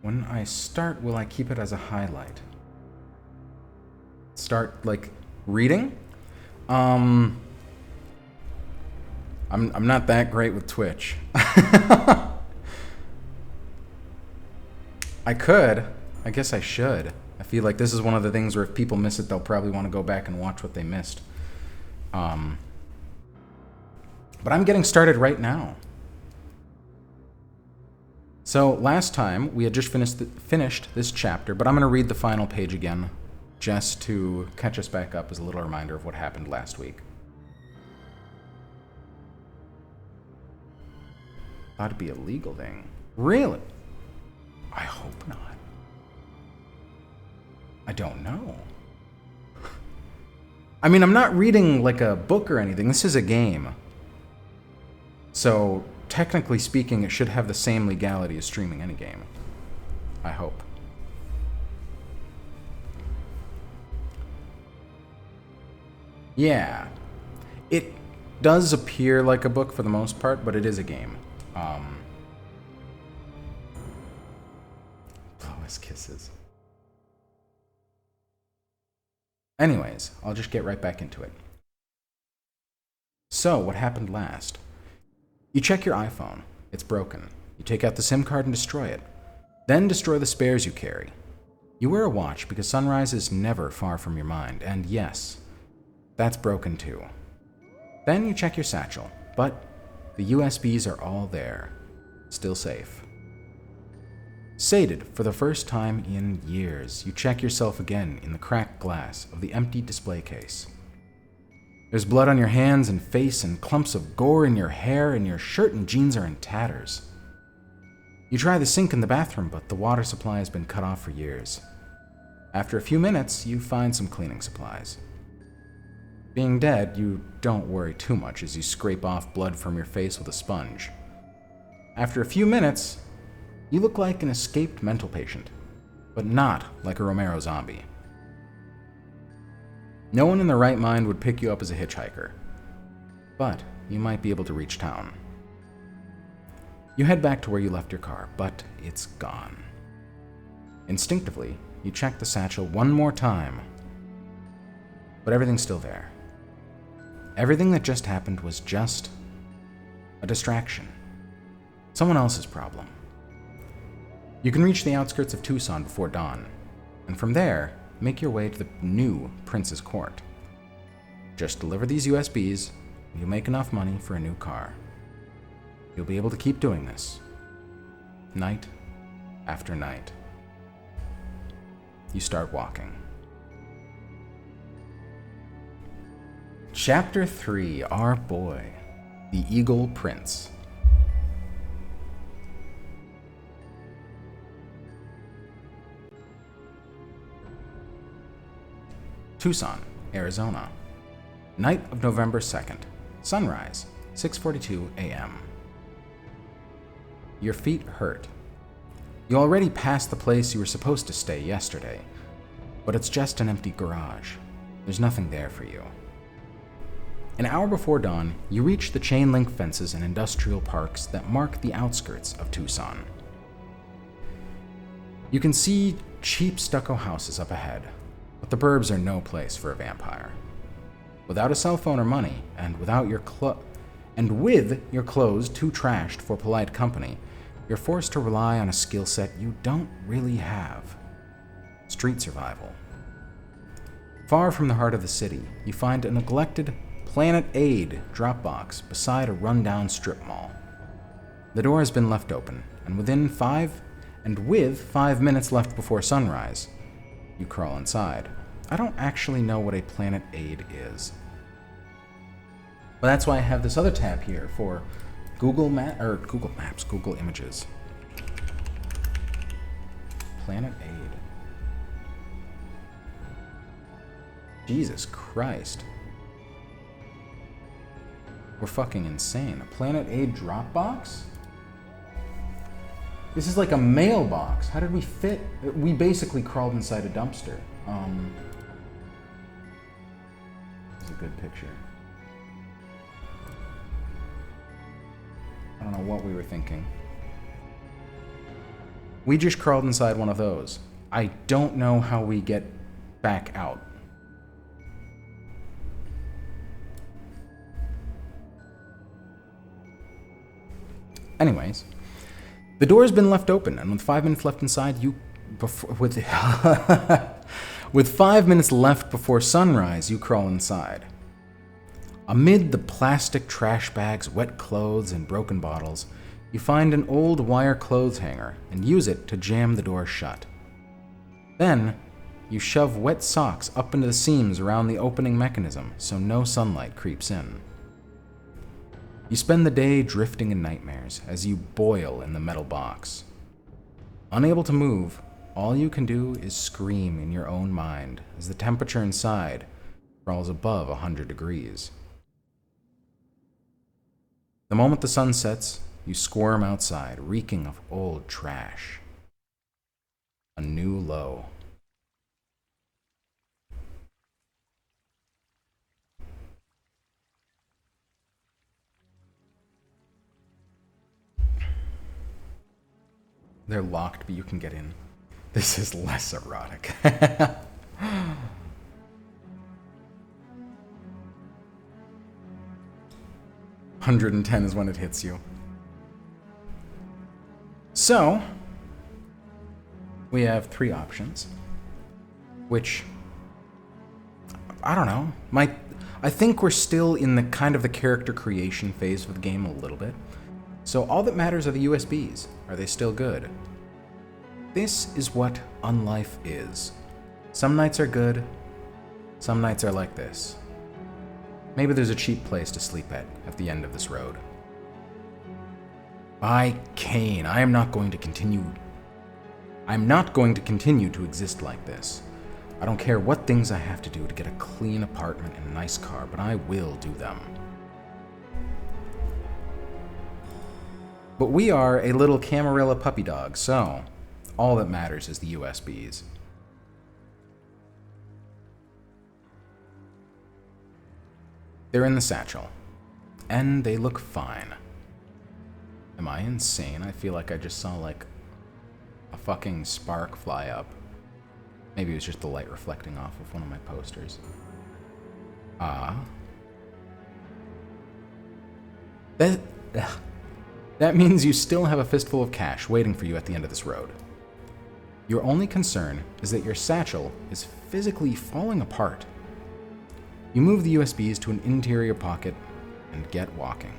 When I start, will I keep it as a highlight? Start, like, reading? I'm not that great with Twitch. I could. I guess I should. I feel like this is one of the things where if people miss it, they'll probably want to go back and watch what they missed. But I'm getting started right now. So last time we had just finished this chapter, but I'm going to read the final page again just to catch us back up as a little reminder of what happened last week. Thought it'd be a legal thing. Really? I hope not. I don't know. I mean, I'm not reading like a book or anything. This is a game. So, technically speaking, it should have the same legality as streaming any game. I hope. Yeah. It does appear like a book for the most part, but it is a game. Blow his kisses. Anyways, I'll just get right back into it. So, what happened last? You check your iPhone. It's broken. You take out the SIM card and destroy it. Then destroy the spares you carry. You wear a watch because sunrise is never far from your mind, and yes, that's broken too. Then you check your satchel, but the USBs are all there. Still safe. Sated for the first time in years, you check yourself again in the cracked glass of the empty display case. There's blood on your hands and face and clumps of gore in your hair, and your shirt and jeans are in tatters. You try the sink in the bathroom, but the water supply has been cut off for years. After a few minutes, you find some cleaning supplies. Being dead, you don't worry too much as you scrape off blood from your face with a sponge. After a few minutes, you look like an escaped mental patient, but not like a Romero zombie. No one in their right mind would pick you up as a hitchhiker, but you might be able to reach town. You head back to where you left your car, but it's gone. Instinctively, you check the satchel one more time, but everything's still there. Everything that just happened was just a distraction. Someone else's problem. You can reach the outskirts of Tucson before dawn, and from there, make your way to the new Prince's Court. Just deliver these USBs, and you'll make enough money for a new car. You'll be able to keep doing this, night after night. You start walking. Chapter 3, Our Boy, the Eagle Prince. Tucson, Arizona. Night of November 2nd. Sunrise, 6:42 a.m. Your feet hurt. You already passed the place you were supposed to stay yesterday, but it's just an empty garage. There's nothing there for you. An hour before dawn, you reach the chain-link fences and industrial parks that mark the outskirts of Tucson. You can see cheap stucco houses up ahead, but the burbs are no place for a vampire. Without a cell phone or money, and with your clothes too trashed for polite company, you're forced to rely on a skill set you don't really have. Street survival. Far from the heart of the city, you find a neglected Planet Aid drop box beside a rundown strip mall. The door has been left open, and with 5 minutes left before sunrise, you crawl inside. I don't actually know what a Planet Aid is. But that's why I have this other tab here for Google Maps, Google Images. Planet Aid. Jesus Christ. We're fucking insane. A Planet Aid Dropbox? This is like a mailbox. How did we fit? We basically crawled inside a dumpster. This is a good picture. I don't know what we were thinking. We just crawled inside one of those. I don't know how we get back out. Anyways, the door has been left open, and with 5 minutes left inside, with 5 minutes left before sunrise, you crawl inside. Amid the plastic trash bags, wet clothes, and broken bottles, you find an old wire clothes hanger and use it to jam the door shut. Then, you shove wet socks up into the seams around the opening mechanism so no sunlight creeps in. You spend the day drifting in nightmares as you boil in the metal box. Unable to move, all you can do is scream in your own mind as the temperature inside crawls above 100 degrees. The moment the sun sets, you squirm outside, reeking of old trash. A new low. They're locked, but you can get in. This is less erotic. 110 is when it hits you. So, we have 3 options, which, I don't know, I think we're still in the kind of the character creation phase of the game a little bit. So all that matters are the USBs. Are they still good? This is what unlife is. Some nights are good, some nights are like this. Maybe there's a cheap place to sleep at the end of this road. By Cain, I am not going to continue to exist like this. I don't care what things I have to do to get a clean apartment and a nice car, but I will do them. But we are a little Camarilla puppy dog, so all that matters is the USBs. They're in the satchel, and they look fine. Am I insane? I feel like I just saw, like, a fucking spark fly up. Maybe it was just the light reflecting off of one of my posters. That means you still have a fistful of cash waiting for you at the end of this road. Your only concern is that your satchel is physically falling apart. You move the USBs to an interior pocket and get walking.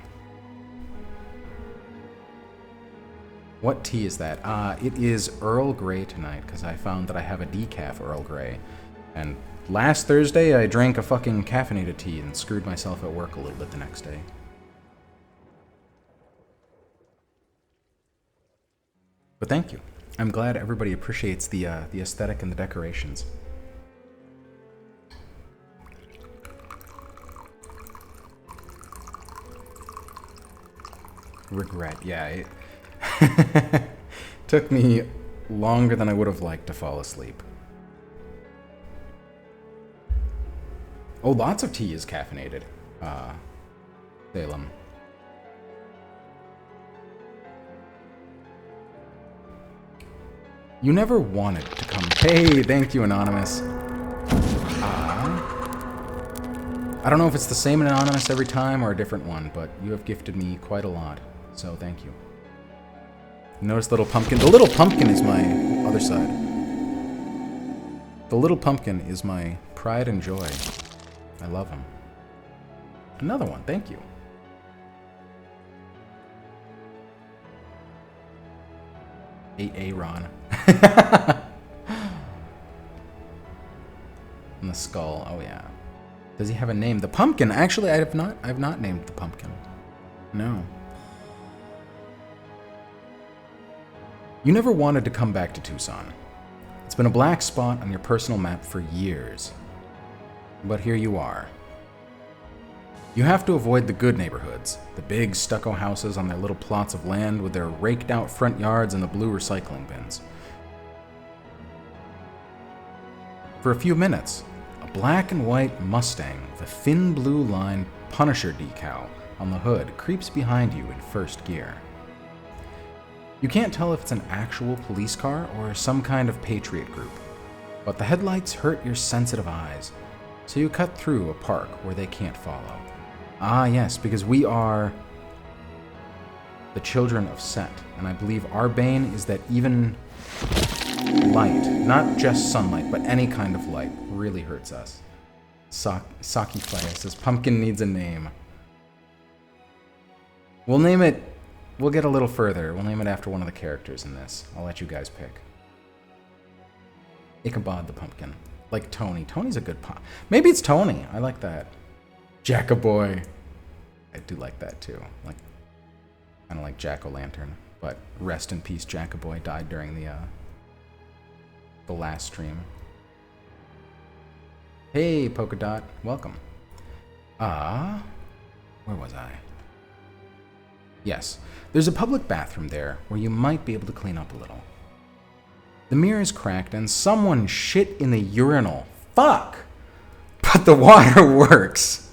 What tea is that? It is Earl Grey tonight, because I found that I have a decaf Earl Grey. And last Thursday, I drank a fucking caffeinated tea and screwed myself at work a little bit the next day. But thank you. I'm glad everybody appreciates the aesthetic and the decorations. Regret, yeah. It took me longer than I would have liked to fall asleep. Oh, lots of tea is caffeinated. Salem. You never wanted to come. Hey, thank you, Anonymous. I don't know if it's the same Anonymous every time or a different one, but you have gifted me quite a lot, so thank you. Notice the little pumpkin. The little pumpkin is my other side. The little pumpkin is my pride and joy. I love him. Another one, thank you. Aaron. And the skull, oh yeah. Does he have a name? The pumpkin, actually I have not named the pumpkin. No. You never wanted to come back to Tucson. It's been a black spot on your personal map for years. But here you are. You have to avoid the good neighborhoods, the big stucco houses on their little plots of land with their raked out front yards and the blue recycling bins. For a few minutes, a black and white Mustang with a thin blue line Punisher decal on the hood creeps behind you in first gear. You can't tell if it's an actual police car or some kind of patriot group, but the headlights hurt your sensitive eyes, so you cut through a park where they can't follow. Ah yes, because we are the children of Set, and I believe our bane is that even light, not just sunlight, but any kind of light, really hurts us. Saki Fire says, Pumpkin needs a name. We'll name it, we'll get a little further. We'll name it after one of the characters in this. I'll let you guys pick. Ichabod the Pumpkin. Like Tony. Tony's a good pop. Maybe it's Tony. I like that. Jackaboy. I do like that too. Like, kind of like Jack-o'-lantern. But rest in peace, Jackaboy died during the last stream. Hey, Polka Dot. Welcome. Where was I? Yes. There's a public bathroom there where you might be able to clean up a little. The mirror is cracked and someone shit in the urinal. Fuck! But the water works.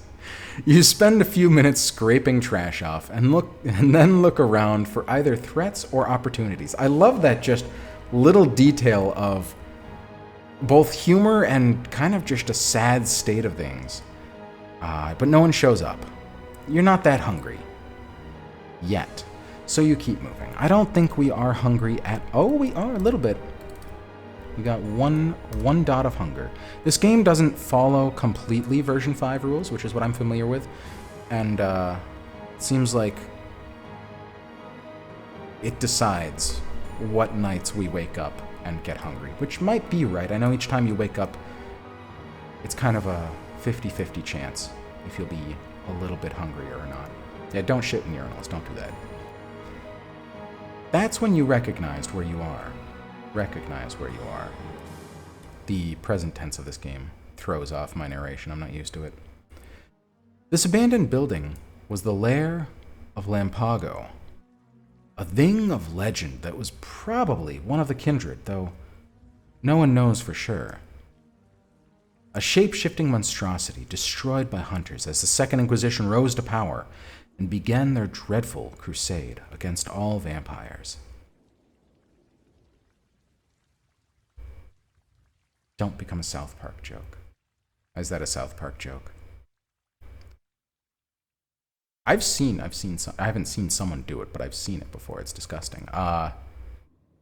You spend a few minutes scraping trash off and then look around for either threats or opportunities. I love that just little detail of both humor and kind of just a sad state of things. But no one shows up. You're not that hungry. Yet. So you keep moving. I don't think we are hungry at... Oh, we are a little bit. We got one dot of hunger. This game doesn't follow completely version 5 rules, which is what I'm familiar with. And it seems like it decides what nights we wake up and get hungry, which might be right. I know each time you wake up, it's kind of a 50-50 chance if you'll be a little bit hungrier or not. Yeah, don't shit in urinals. Don't do that. That's when you recognized where you are. Recognize where you are. The present tense of this game throws off my narration. I'm not used to it. This abandoned building was the lair of Lampago, a thing of legend that was probably one of the kindred, though no one knows for sure. A shape-shifting monstrosity destroyed by hunters as the Second Inquisition rose to power and began their dreadful crusade against all vampires. Don't become a South Park joke. Is that a South Park joke? I haven't seen someone do it, but I've seen it before. It's disgusting. A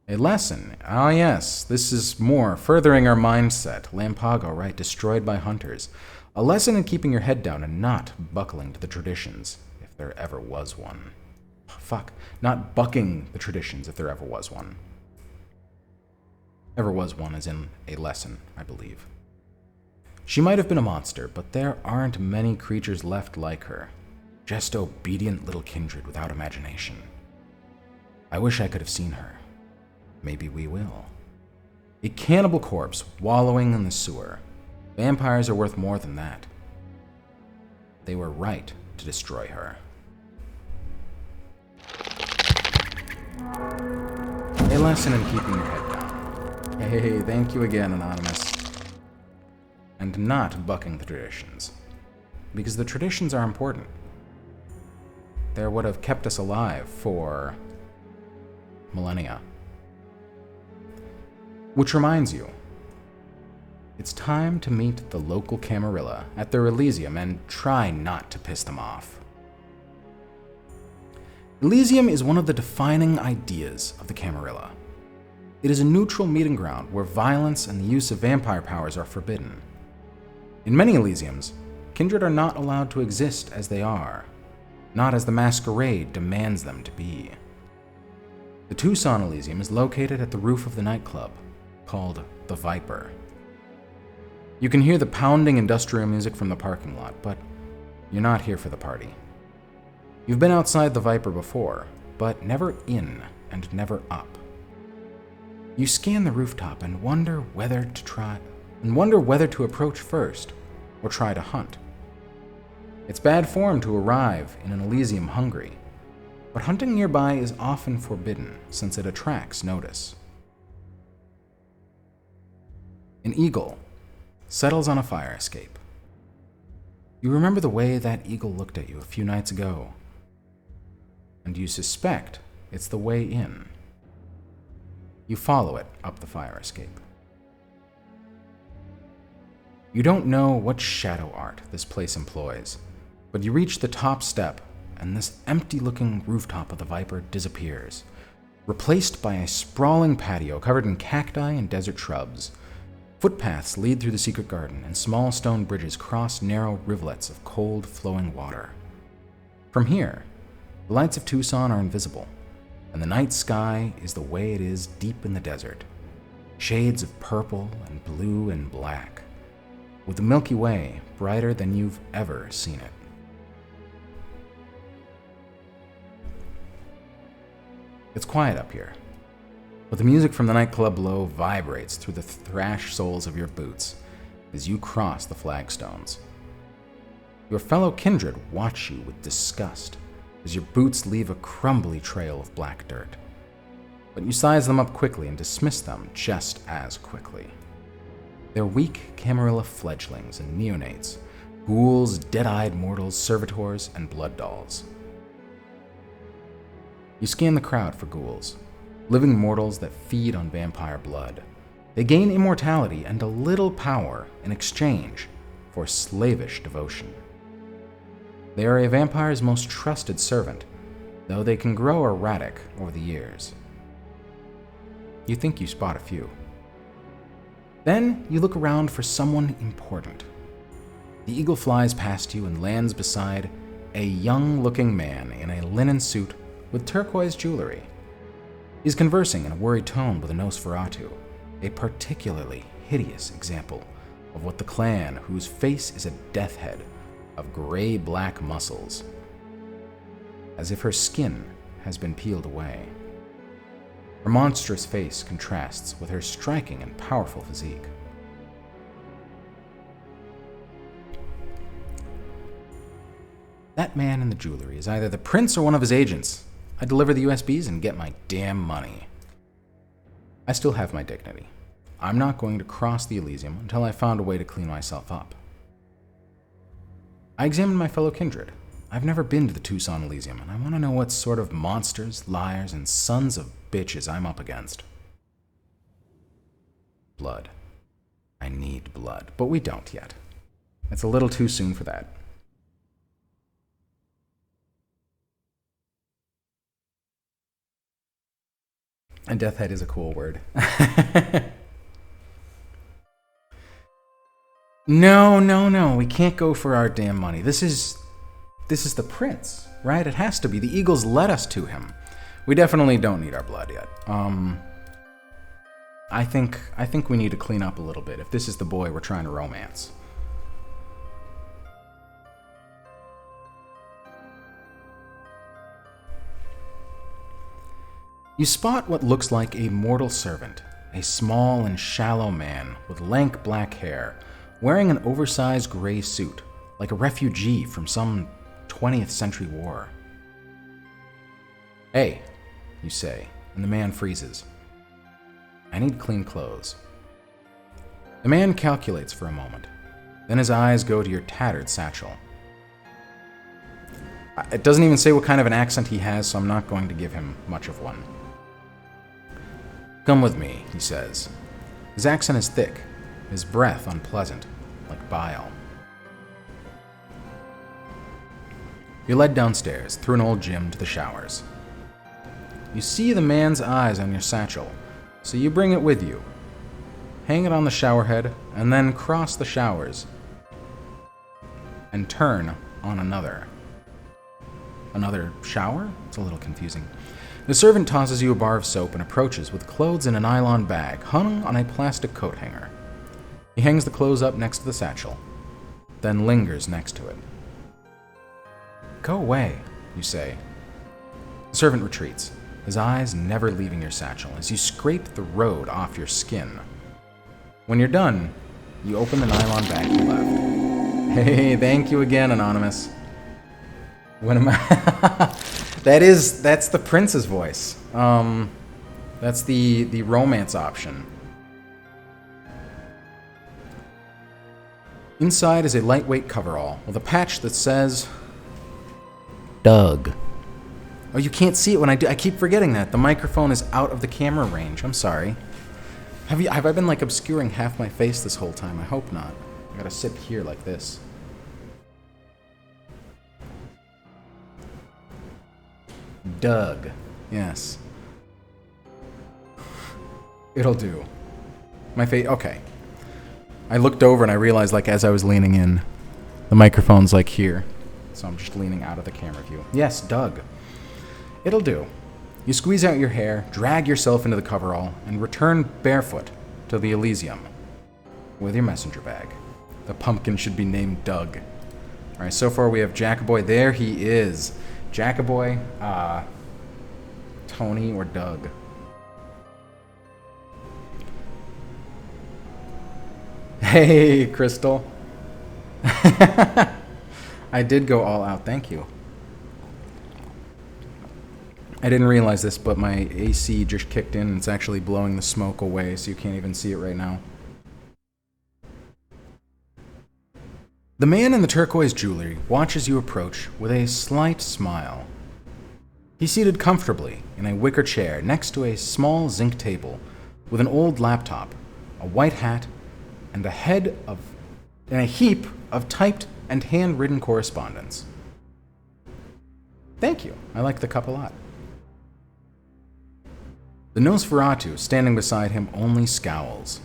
lesson. Ah, yes. This is more furthering our mindset. Lampago, right? Destroyed by hunters. A lesson in keeping your head down and not buckling to the traditions, if there ever was one. Fuck. Not bucking the traditions, if there ever was one. Ever was one as in a lesson, I believe. She might have been a monster, but there aren't many creatures left like her. Just obedient little kindred without imagination. I wish I could have seen her. Maybe we will. A cannibal corpse wallowing in the sewer. Vampires are worth more than that. They were right to destroy her. A lesson in keeping your head down. Hey, thank you again, Anonymous. And not bucking the traditions. Because the traditions are important. They're what have kept us alive for millennia. Which reminds you, it's time to meet the local Camarilla at their Elysium and try not to piss them off. Elysium is one of the defining ideas of the Camarilla. It is a neutral meeting ground where violence and the use of vampire powers are forbidden. In many Elysiums, kindred are not allowed to exist as they are, not as the Masquerade demands them to be. The Tucson Elysium is located at the roof of the nightclub, called the Viper. You can hear the pounding industrial music from the parking lot, but you're not here for the party. You've been outside the Viper before, but never in and never up. You scan the rooftop and wonder whether to approach first or try to hunt. It's bad form to arrive in an Elysium hungry, but hunting nearby is often forbidden since it attracts notice. An eagle settles on a fire escape. You remember the way that eagle looked at you a few nights ago, and you suspect it's the way in. You follow it up the fire escape. You don't know what shadow art this place employs, but you reach the top step, and this empty-looking rooftop of the Viper disappears, replaced by a sprawling patio covered in cacti and desert shrubs. Footpaths lead through the secret garden, and small stone bridges cross narrow rivulets of cold, flowing water. From here, the lights of Tucson are invisible, and the night sky is the way it is deep in the desert. Shades of purple and blue and black, with the Milky Way brighter than you've ever seen it. It's quiet up here, but the music from the nightclub below vibrates through the thrash soles of your boots as you cross the flagstones. Your fellow kindred watch you with disgust as your boots leave a crumbly trail of black dirt, but you size them up quickly and dismiss them just as quickly. They're weak Camarilla fledglings and neonates, ghouls, dead-eyed mortals, servitors, and blood dolls. You scan the crowd for ghouls, living mortals that feed on vampire blood. They gain immortality and a little power in exchange for slavish devotion. They are a vampire's most trusted servant, though they can grow erratic over the years. You think you spot a few. Then you look around for someone important. The eagle flies past you and lands beside a young-looking man in a linen suit with turquoise jewelry. He's conversing in a worried tone with a Nosferatu, a particularly hideous example of what the clan, whose face is a death head of gray-black muscles, as if her skin has been peeled away. Her monstrous face contrasts with her striking and powerful physique. That man in the jewelry is either the prince or one of his agents. I deliver the USBs and get my damn money. I still have my dignity. I'm not going to cross the Elysium until I found a way to clean myself up. I examined my fellow kindred. I've never been to the Tucson Elysium, and I want to know what sort of monsters, liars, and sons of bitches I'm up against. Blood. I need blood, but we don't yet. It's a little too soon for that. And death head is a cool word. No. We can't go for our damn money. This is the prince, right? It has to be. The eagles led us to him. We definitely don't need our blood yet. I think we need to clean up a little bit if this is the boy we're trying to romance. You spot what looks like a mortal servant, a small and shallow man with lank black hair, wearing an oversized gray suit, like a refugee from some 20th century war. "Hey," you say, and the man freezes. "I need clean clothes." The man calculates for a moment. Then his eyes go to your tattered satchel. It doesn't even say what kind of an accent he has, so I'm not going to give him much of one. "Come with me," he says. His accent is thick, his breath unpleasant, like bile. You're led downstairs, through an old gym, to the showers. You see the man's eyes on your satchel, so you bring it with you. Hang it on the shower head, and then cross the showers, and turn on another. Another shower? It's a little confusing. The servant tosses you a bar of soap and approaches with clothes in a nylon bag hung on a plastic coat hanger. He hangs the clothes up next to the satchel, then lingers next to it. "Go away," you say. The servant retreats, his eyes never leaving your satchel as you scrape the road off your skin. When you're done, you open the nylon bag you left. "Hey, thank you again, Anonymous." What am I? That's the prince's voice. That's the romance option. Inside is a lightweight coverall with a patch that says Doug. Oh, you can't see it when I do. I keep forgetting that. The microphone is out of the camera range. I'm sorry. Have I been, like, obscuring half my face this whole time? I hope not. I gotta sit here like this. Doug. Yes. It'll do. My face... Okay. I looked over and I realized, like, as I was leaning in, the microphone's, like, here. So I'm just leaning out of the camera view. Yes, Doug. It'll do. You squeeze out your hair, drag yourself into the coverall, and return barefoot to the Elysium with your messenger bag. The pumpkin should be named Doug. Alright, so far we have Jackaboy. There he is. Jackaboy, Tony, or Doug. Hey, Crystal. I did go all out, thank you. I didn't realize this, but my AC just kicked in and it's actually blowing the smoke away, so you can't even see it right now. The man in the turquoise jewelry watches you approach with a slight smile. He's seated comfortably in a wicker chair next to a small zinc table with an old laptop, a white hat, and a heap of typed and handwritten correspondence. Thank you. I like the cup a lot. The Nosferatu, standing beside him, only scowls.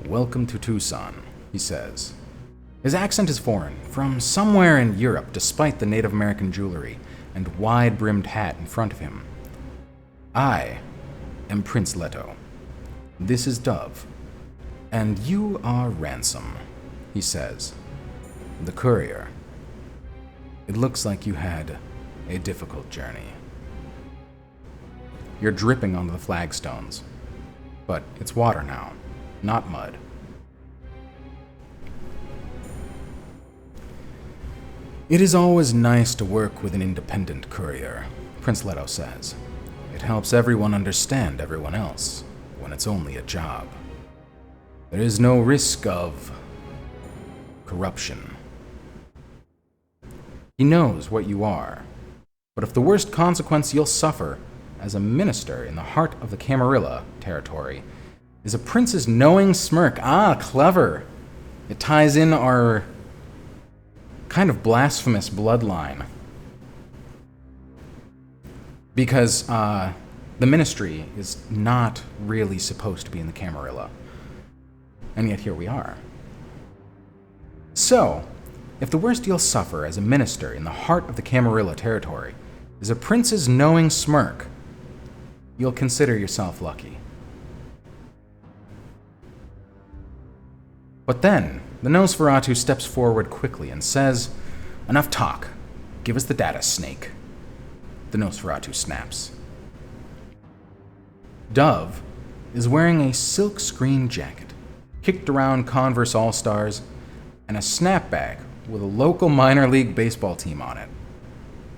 Welcome to Tucson, he says. His accent is foreign, from somewhere in Europe, despite the Native American jewelry and wide-brimmed hat in front of him. I am Prince Leto. This is Dove. And you are Ransom, he says. The courier. It looks like you had a difficult journey. You're dripping onto the flagstones. But it's water now, not mud. It is always nice to work with an independent courier, Prince Leto says. It helps everyone understand everyone else when it's only a job. There is no risk of corruption. He knows what you are, but if the worst consequence you'll suffer as a minister in the heart of the Camarilla territory is a prince's knowing smirk. Ah, clever. It ties in our kind of blasphemous bloodline. Because the ministry is not really supposed to be in the Camarilla. And yet here we are. So, if the worst you'll suffer as a minister in the heart of the Camarilla territory is a prince's knowing smirk, you'll consider yourself lucky. But then, the Nosferatu steps forward quickly and says, Enough talk. Give us the data, Snake. The Nosferatu snaps. Dove is wearing a silk screen jacket, kicked around Converse All-Stars, and a snapback with a local minor league baseball team on it.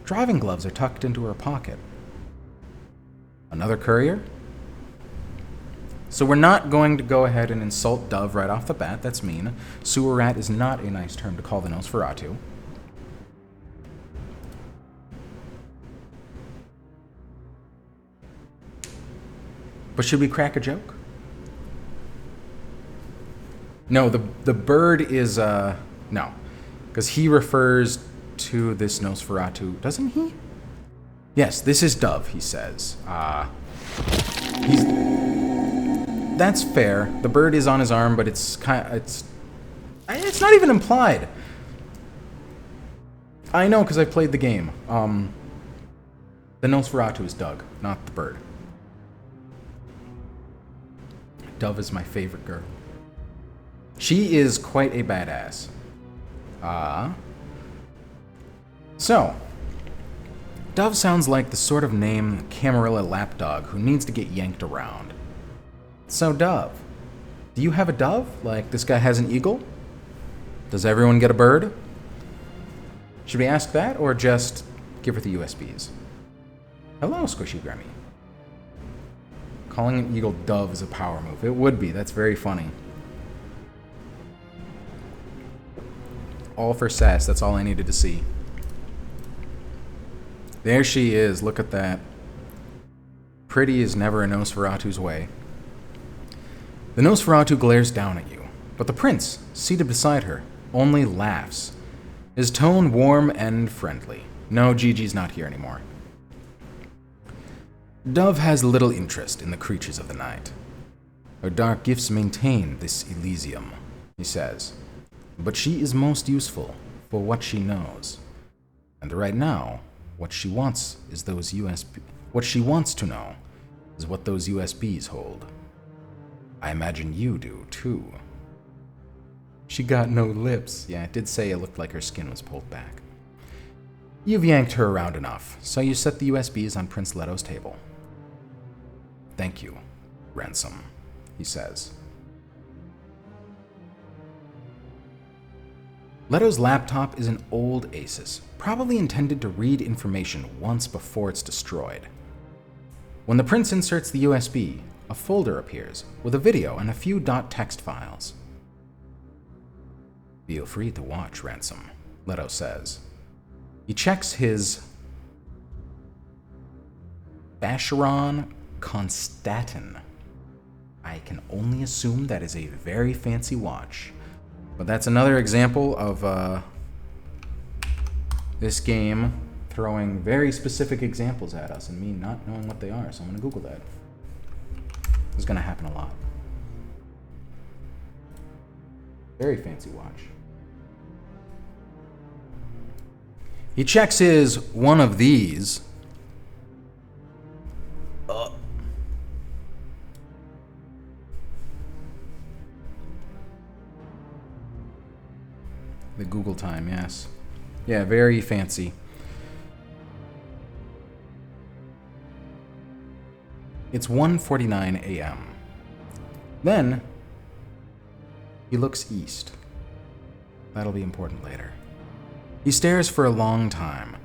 Driving gloves are tucked into her pocket. Another courier? So we're not going to go ahead and insult Dove right off the bat. That's mean. Sewer rat is not a nice term to call the Nosferatu. But should we crack a joke? No, the bird is, no. Because he refers to this Nosferatu, doesn't he? Yes, this is Dove, he says. That's fair. The bird is on his arm, but it's not even implied. I know, because I played the game. The Nosferatu is Doug, not the bird. Dove is my favorite girl. She is quite a badass. So, Dove sounds like the sort of name Camarilla lapdog who needs to get yanked around. So, Dove, do you have a dove? Like this guy has an eagle? Does everyone get a bird? Should we ask that, or just give her the USBs? Hello, Squishy Grammy. Calling an eagle Dove is a power move. It would be. That's very funny. All for sass. That's all I needed to see. There she is. Look at that. Pretty is never a Nosferatu's way. The Nosferatu glares down at you, but the prince, seated beside her, only laughs, his tone warm and friendly. No, Gigi's not here anymore. Dove has little interest in the creatures of the night. Her dark gifts maintain this Elysium, he says, but she is most useful for what she knows. And right now, what she wants is those USB. What she wants to know is what those USBs hold. I imagine you do too. She got no lips. Yeah, it did say it looked like her skin was pulled back. You've yanked her around enough, so you set the USBs on Prince Leto's table. Thank you, Ransom, he says. Leto's laptop is an old Asus, probably intended to read information once before it's destroyed. When the prince inserts the USB, a folder appears with a video and a few .text files. Feel free to watch, Ransom, Leto says. He checks his Vacheron Constantin. I can only assume that is a very fancy watch. But that's another example of this game throwing very specific examples at us and me not knowing what they are, so I'm going to Google that. This is going to happen a lot. Very fancy watch. He checks his one of these. The Google time, yes. Yeah, very fancy. It's 1:49 a.m. Then, he looks east. That'll be important later. He stares for a long time,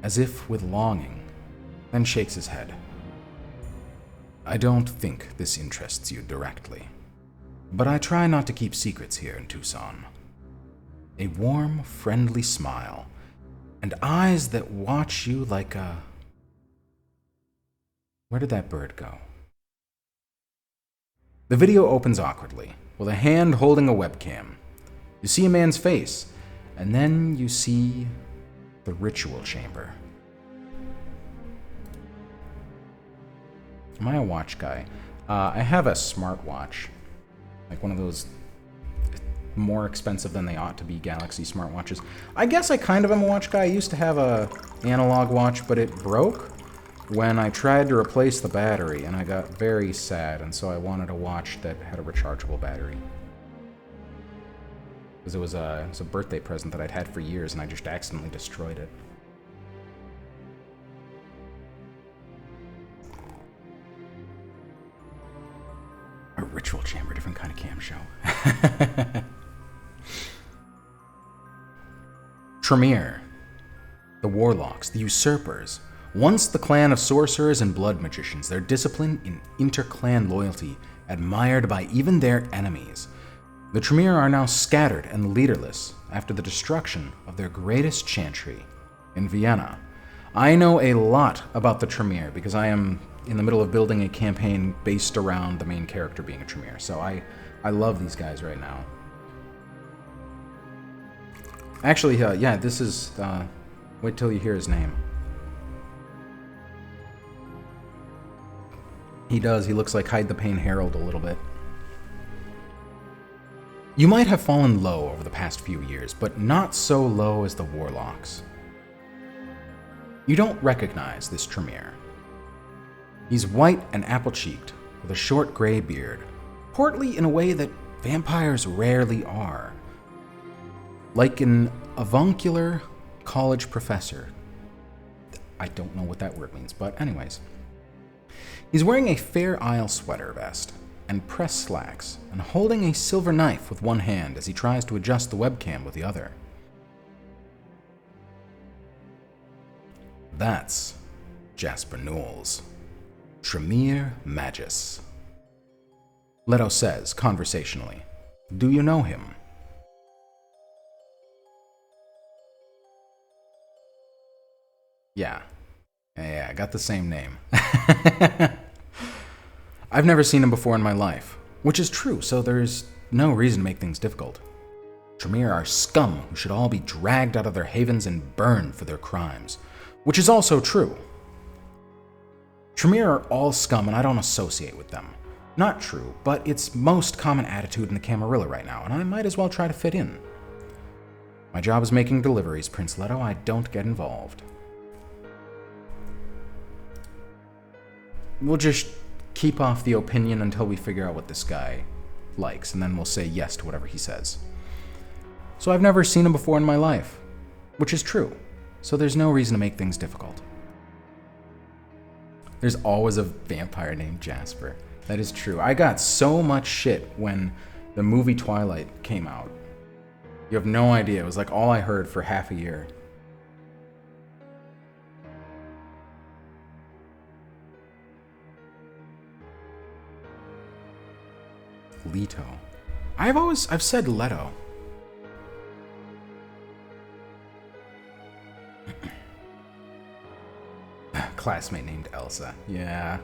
as if with longing, then shakes his head. I don't think this interests you directly, but I try not to keep secrets here in Tucson. A warm, friendly smile, and eyes that watch you like a... Where did that bird go? The video opens awkwardly, with a hand holding a webcam. You see a man's face, and then you see the ritual chamber. Am I a watch guy? I have a smartwatch, like one of those more expensive than they ought to be Galaxy smartwatches. I guess I kind of am a watch guy. I used to have a analog watch, but it broke when I tried to replace the battery, and I got very sad, and so I wanted a watch that had a rechargeable battery. Because it was a birthday present that I'd had for years, and I just accidentally destroyed it. A ritual chamber, different kind of cam show. Tremere, the warlocks, the usurpers, once the clan of sorcerers and blood magicians, their discipline in inter-clan loyalty admired by even their enemies. The Tremere are now scattered and leaderless after the destruction of their greatest chantry in Vienna. I know a lot about the Tremere because I am in the middle of building a campaign based around the main character being a Tremere, so I love these guys right now. Actually, yeah, this is, wait till you hear his name. He does, he looks like Hide the Pain Herald a little bit. You might have fallen low over the past few years, but not so low as the Warlocks. You don't recognize this Tremere. He's white and apple-cheeked, with a short gray beard, portly in a way that vampires rarely are. Like an avuncular college professor. I don't know what that word means, but anyways. He's wearing a Fair Isle sweater vest and press slacks, and holding a silver knife with one hand as he tries to adjust the webcam with the other. That's Jasper Knowles, Tremere Magus. Leto says conversationally, "Do you know him?" Yeah. Yeah, I got the same name. I've never seen him before in my life, which is true, so there's no reason to make things difficult. Tremere are scum who should all be dragged out of their havens and burned for their crimes, which is also true. Tremere are all scum and I don't associate with them. Not true, but it's most common attitude in the Camarilla right now, and I might as well try to fit in. My job is making deliveries, Prince Leto. I don't get involved. We'll just keep off the opinion until we figure out what this guy likes, and then we'll say yes to whatever he says. So I've never seen him before in my life, which is true, so there's no reason to make things difficult. There's always a vampire named Jasper. That is true. I got so much shit when the movie Twilight came out. You have no idea. It was like all I heard for half a year. Leto. I've said Leto. Classmate named Elsa. Yeah.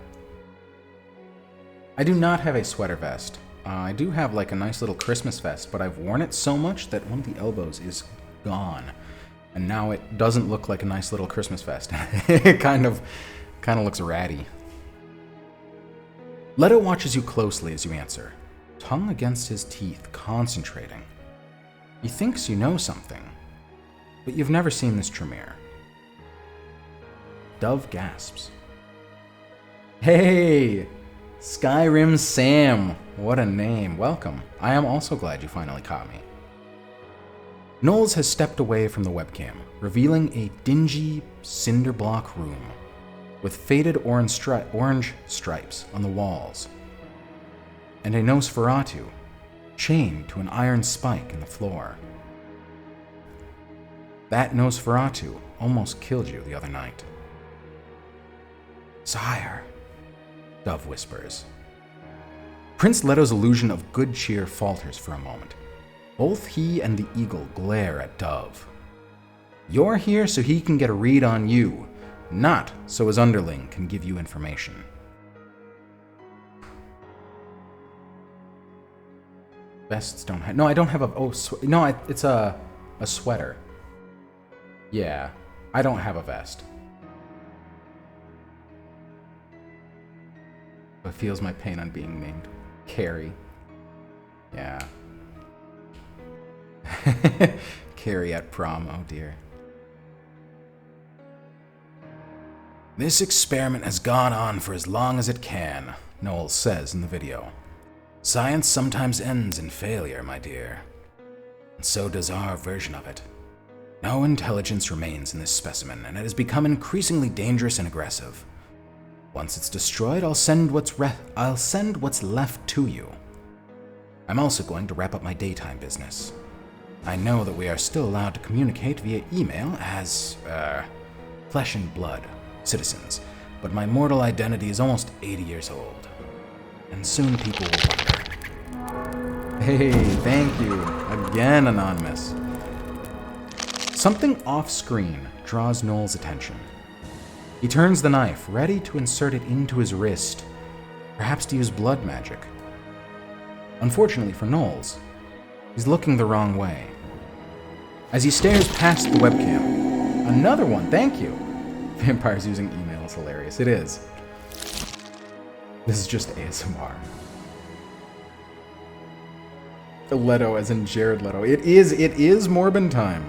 I do not have a sweater vest. I do have like a nice little Christmas vest, but I've worn it so much that one of the elbows is gone. And now it doesn't look like a nice little Christmas vest. It kind of looks ratty. Leto watches you closely as you answer, tongue against his teeth, concentrating. He thinks you know something, but you've never seen this Tremere. Dove gasps. Hey! Skyrim Sam! What a name. Welcome. I am also glad you finally caught me. Knowles has stepped away from the webcam, revealing a dingy cinder block room with faded orange stripes on the walls and a Nosferatu chained to an iron spike in the floor. That Nosferatu almost killed you the other night. Sire, Dove whispers. Prince Leto's illusion of good cheer falters for a moment. Both he and the eagle glare at Dove. You're here so he can get a read on you, not so his underling can give you information. Vests don't have... No, I don't have a... it's a sweater. Yeah, I don't have a vest. But feels my pain on being named Carrie. Yeah. Carrie at prom, oh dear. This experiment has gone on for as long as it can, Knowles says in the video. Science sometimes ends in failure, my dear. And so does our version of it. No intelligence remains in this specimen, and it has become increasingly dangerous and aggressive. Once it's destroyed, I'll send what's left to you. I'm also going to wrap up my daytime business. I know that we are still allowed to communicate via email as, flesh and blood citizens, but my mortal identity is almost 80 years old. And soon people will wonder. Hey, thank you. Again, Anonymous. Something off-screen draws Knowles' attention. He turns the knife, ready to insert it into his wrist, perhaps to use blood magic. Unfortunately for Knowles, he's looking the wrong way. As he stares past the webcam, another one, thank you. Vampires using email is hilarious. It is. This is just ASMR. Leto as in Jared Leto. It is Morbin time.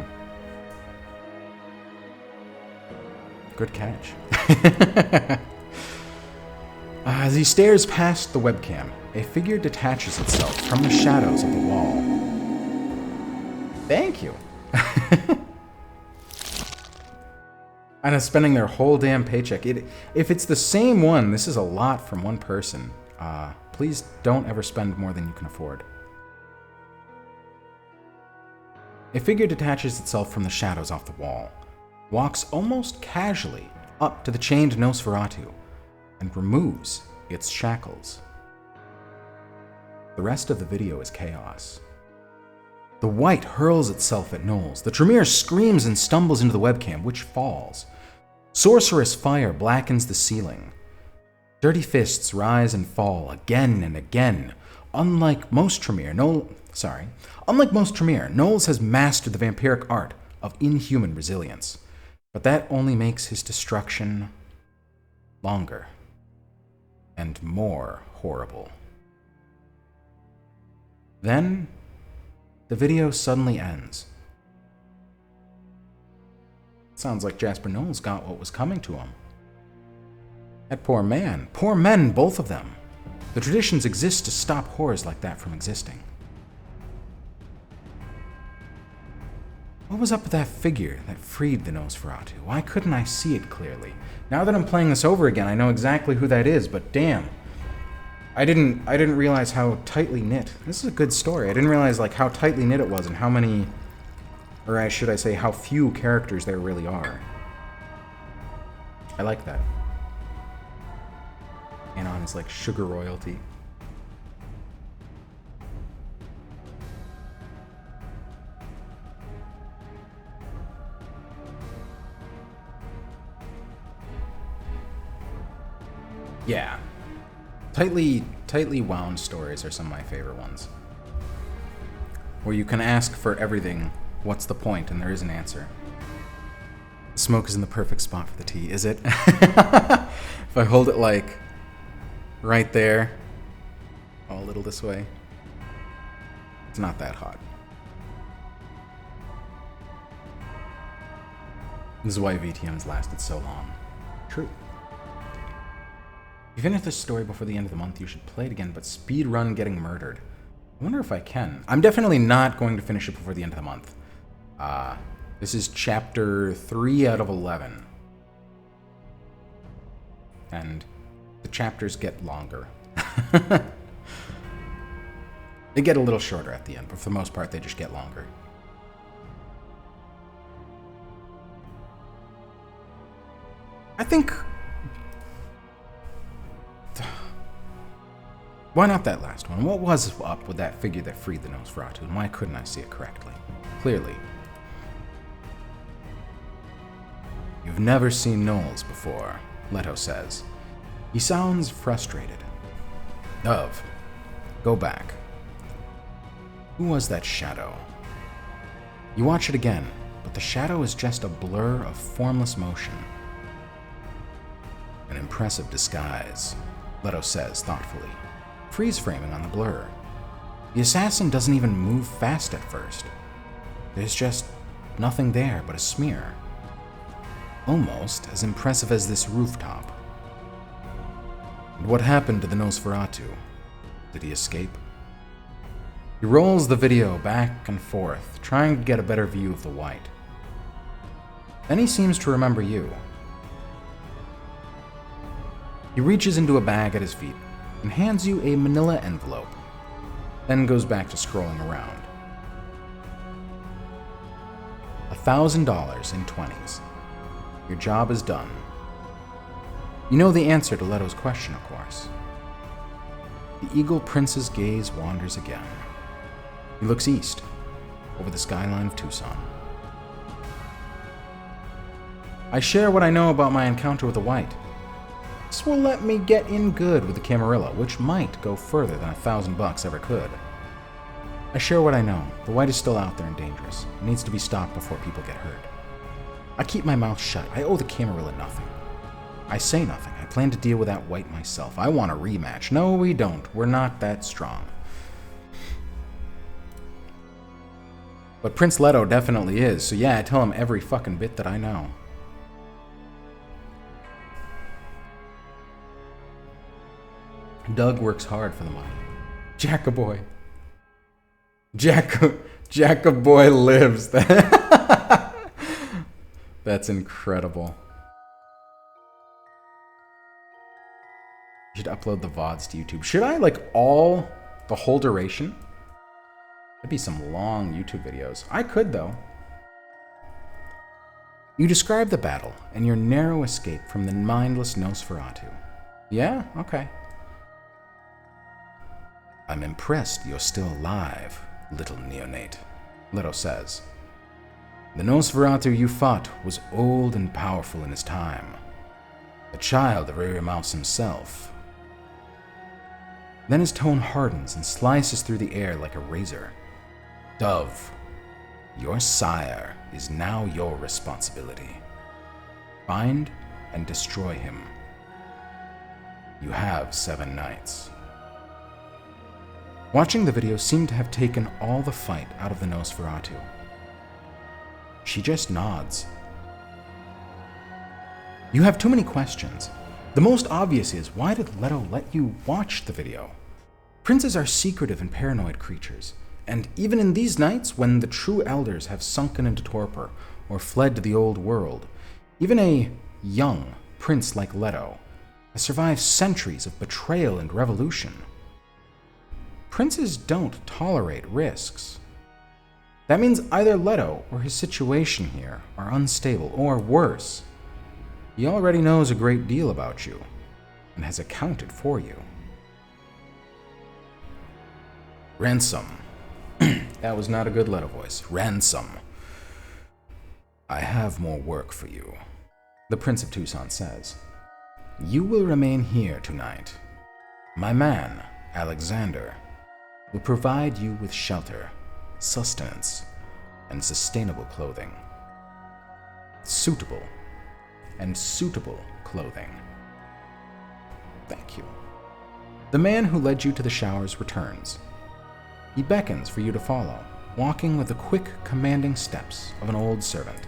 Good catch. As he stares past the webcam, a figure detaches itself from the shadows of the wall. Thank you. And is spending their whole damn paycheck. If it's the same one, this is a lot from one person. Please don't ever spend more than you can afford. A figure detaches itself from the shadows off the wall, walks almost casually up to the chained Nosferatu, and removes its shackles. The rest of the video is chaos. The white hurls itself at Knowles. The Tremere screams and stumbles into the webcam, which falls. Sorcerous fire blackens the ceiling. Dirty fists rise and fall again and again. Unlike most Tremere, Knowles has mastered the vampiric art of inhuman resilience. But that only makes his destruction longer and more horrible. Then, the video suddenly ends. Sounds like Jasper Knowles got what was coming to him. That poor man. Poor men, both of them. The traditions exist to stop horrors like that from existing. What was up with that figure that freed the Nosferatu? Why couldn't I see it clearly? Now that I'm playing this over again, I know exactly who that is, but damn. I didn't realize how tightly knit. This is a good story. I didn't realize like how tightly knit it was and how many, or should I say how few characters there really are. I like that. Anon is like sugar royalty. Yeah. Tightly wound stories are some of my favorite ones. Where you can ask for everything, what's the point, and there is an answer. The smoke is in the perfect spot for the tea, is it? If I hold it like right there, a little this way, it's not that hot. This is why VTM's lasted so long. True. If you finish this story before the end of the month, you should play it again, but speed run getting murdered. I wonder if I can. I'm definitely not going to finish it before the end of the month. This is chapter 3 out of 11. And the chapters get longer. They get a little shorter at the end, but for the most part, they just get longer. I think... Why not that last one? What was up with that figure that freed the Nosferatu, and why couldn't I see it correctly? Clearly. You've never seen Knowles before, Leto says. He sounds frustrated. Dove, go back. Who was that shadow? You watch it again, but the shadow is just a blur of formless motion. An impressive disguise, Leto says thoughtfully, freeze-framing on the blur. The assassin doesn't even move fast at first. There's just nothing there but a smear. Almost as impressive as this rooftop. And what happened to the Nosferatu? Did he escape? He rolls the video back and forth, trying to get a better view of the white. Then he seems to remember you. He reaches into a bag at his feet and hands you a manila envelope, then goes back to scrolling around. $1,000 in 20s. Your job is done. You know the answer to Leto's question, of course. The Eagle Prince's gaze wanders again. He looks east, over the skyline of Tucson. I share what I know about my encounter with the White. This will let me get in good with the Camarilla, which might go further than $1,000 ever could. I share what I know. The White is still out there and dangerous. It needs to be stopped before people get hurt. I keep my mouth shut. I owe the Camarilla nothing. I say nothing. I plan to deal with that White myself. I want a rematch. No, we don't. We're not that strong. But Prince Leto definitely is, so yeah, I tell him every fucking bit that I know. Doug works hard for the money. Jackaboy. Jackaboy lives. That's incredible. You should upload the VODs to YouTube. Should I? Like the whole duration? That'd be some long YouTube videos. I could, though. You describe the battle and your narrow escape from the mindless Nosferatu. Yeah? Okay. I'm impressed you're still alive, little neonate, Leto says. The Nosferatu you fought was old and powerful in his time. A child of Riri Mouse himself. Then his tone hardens and slices through the air like a razor. Dove, your sire is now your responsibility. Find and destroy him. You have 7 nights. Watching the video seemed to have taken all the fight out of the Nosferatu. She just nods. You have too many questions. The most obvious is, why did Leto let you watch the video? Princes are secretive and paranoid creatures, and even in these nights when the true elders have sunken into torpor or fled to the old world, even a young prince like Leto has survived centuries of betrayal and revolution. Princes don't tolerate risks. That means either Leto or his situation here are unstable, or worse, he already knows a great deal about you and has accounted for you. Ransom. That was not a good Leto voice. Ransom. I have more work for you, the Prince of Tucson says. You will remain here tonight. My man, Alexander, will provide you with shelter, sustenance, and sustainable clothing. Suitable clothing. Thank you. The man who led you to the showers returns. He beckons for you to follow, walking with the quick, commanding steps of an old servant.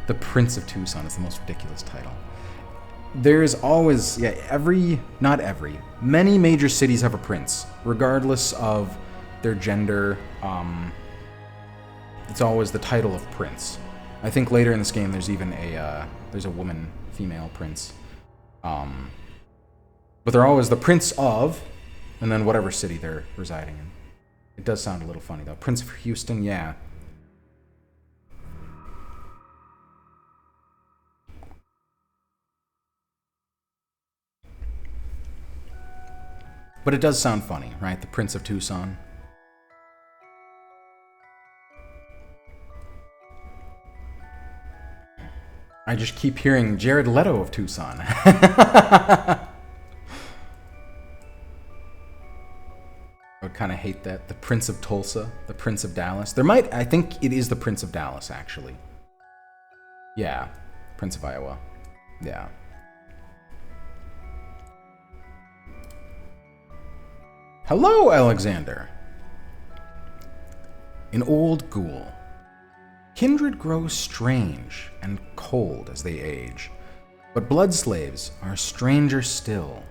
The Prince of Tucson is the most ridiculous title. There is always, many major cities have a prince, regardless of their gender. It's always the title of prince. I think later in this game there's even there's a woman, female prince. But they're always the prince of, and then whatever city they're residing in. It does sound a little funny though. Prince of Houston, yeah. But it does sound funny, right? The Prince of Tucson. I just keep hearing Jared Leto of Tucson. I would kind of hate that. The Prince of Tulsa, the Prince of Dallas. I think it is the Prince of Dallas, actually. Yeah, Prince of Iowa. Yeah. Hello, Alexander. An old ghoul. Kindred grow strange and cold as they age, but blood slaves are stranger still,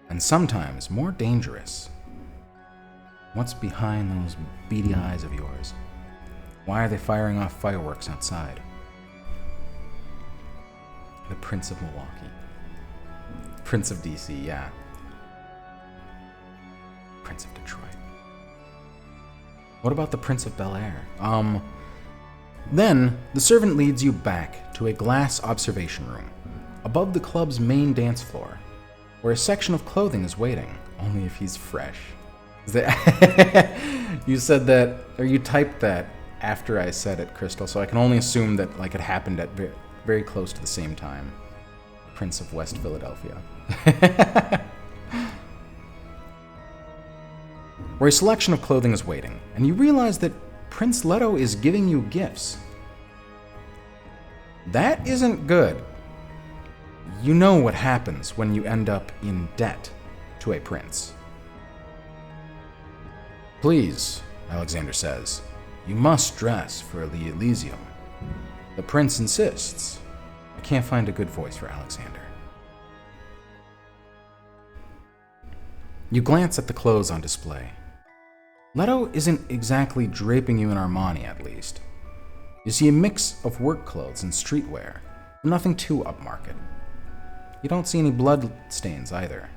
and sometimes more dangerous. What's behind those beady eyes of yours? Why are they firing off fireworks outside? The Prince of Milwaukee. Prince of DC, yeah. Prince of Detroit. What about the Prince of Bel Air? Then, the servant leads you back to a glass observation room, above the club's main dance floor, where a section of clothing is waiting, only if he's fresh. You said that, or you typed that after I said it, Crystal, so I can only assume that it happened at very close to the same time. Prince of West Philadelphia. Where a selection of clothing is waiting, and you realize that Prince Leto is giving you gifts. That isn't good. You know what happens when you end up in debt to a prince. Please, Alexander says, you must dress for the Elysium. The prince insists. I can't find a good voice for Alexander. You glance at the clothes on display. Leto isn't exactly draping you in Armani, at least. You see a mix of work clothes and streetwear, but nothing too upmarket. You don't see any blood stains either.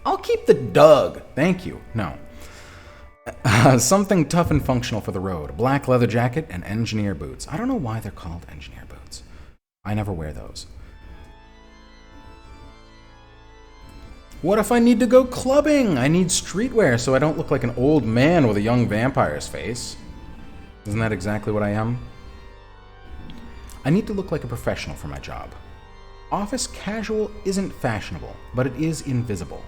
I'll keep the Doug, thank you. No. Something tough and functional for the road. A black leather jacket and engineer boots. I don't know why they're called engineer boots. I never wear those. What if I need to go clubbing? I need streetwear so I don't look like an old man with a young vampire's face. Isn't that exactly what I am? I need to look like a professional for my job. Office casual isn't fashionable, but it is invisible.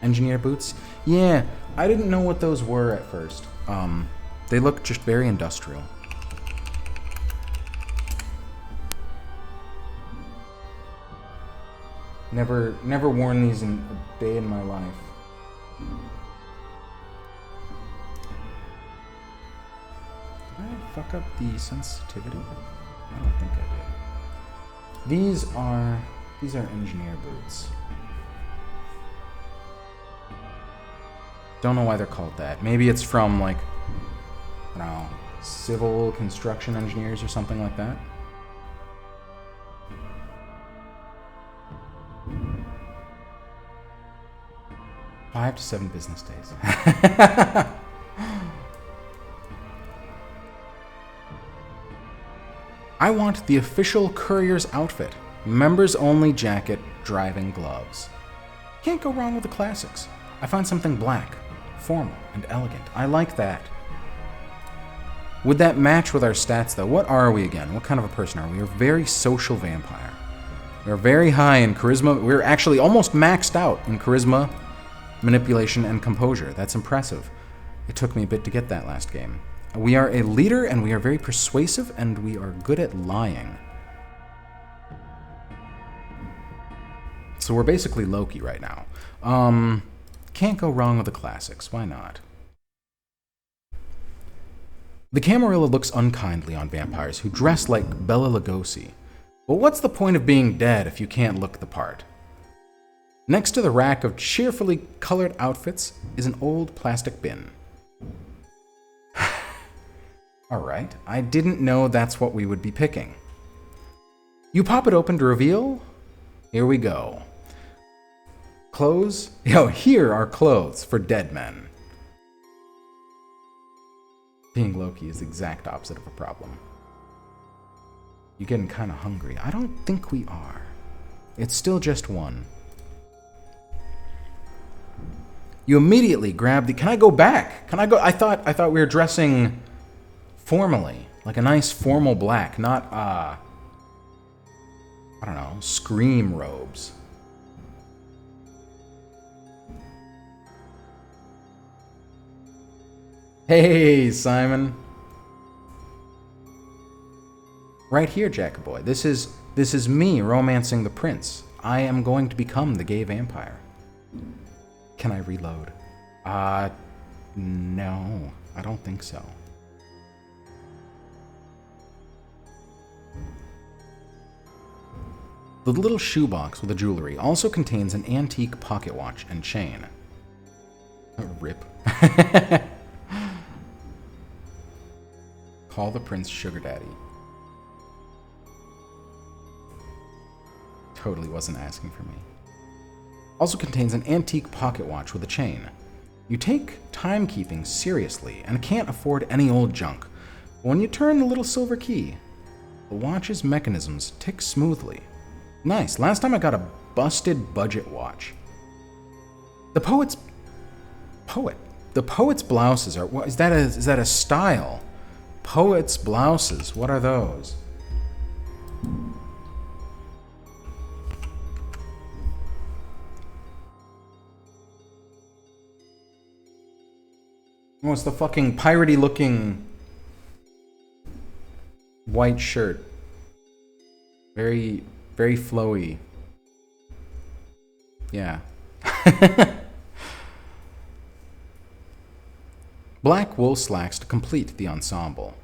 Engineer boots? Yeah, I didn't know what those were at first. They look just very industrial. Never worn these in a day in my life. Did I fuck up the sensitivity? I don't think I did. These are engineer boots. Don't know why they're called that. Maybe it's from, like, I don't know, civil construction engineers or something like that. Five to 7 business days. I want the official courier's outfit. Members only jacket, driving gloves. Can't go wrong with the classics. I find something black, formal, and elegant. I like that. Would that match with our stats, though? What are we again? What kind of a person are we? We're a very social vampire. We're very high in charisma. We're actually almost maxed out in charisma, manipulation, and composure. That's impressive. It took me a bit to get that last game. We are a leader, and we are very persuasive, and we are good at lying. So we're basically Loki right now. Can't go wrong with the classics. Why not? The Camarilla looks unkindly on vampires who dress like Bela Lugosi. But what's the point of being dead if you can't look the part? Next to the rack of cheerfully colored outfits is an old plastic bin. Alright, I didn't know that's what we would be picking. You pop it open to reveal? Here we go. Clothes? Here are clothes for dead men. Being Loki is the exact opposite of a problem. You're getting kind of hungry. I don't think we are. It's still just one. You immediately grab the... Can I go back? Can I go... I thought we were dressing formally. Like a nice formal black, not, I don't know, scream robes. Hey, Simon. Right here, Jacoboy. This is me romancing the prince. I am going to become the gay vampire. Can I reload? No. I don't think so. The little shoebox with the jewelry also contains an antique pocket watch and chain. Rip. Call the prince sugar daddy. Totally wasn't asking for me. Also contains an antique pocket watch with a chain. You take timekeeping seriously and can't afford any old junk. But when you turn the little silver key, the watch's mechanisms tick smoothly. Nice. Last time I got a busted budget watch. The poet's blouses are... What, is that a style? Poet's blouses. What are those? Oh, it's the fucking piratey looking white shirt. Very, very flowy. Yeah. Black wool slacks to complete the ensemble.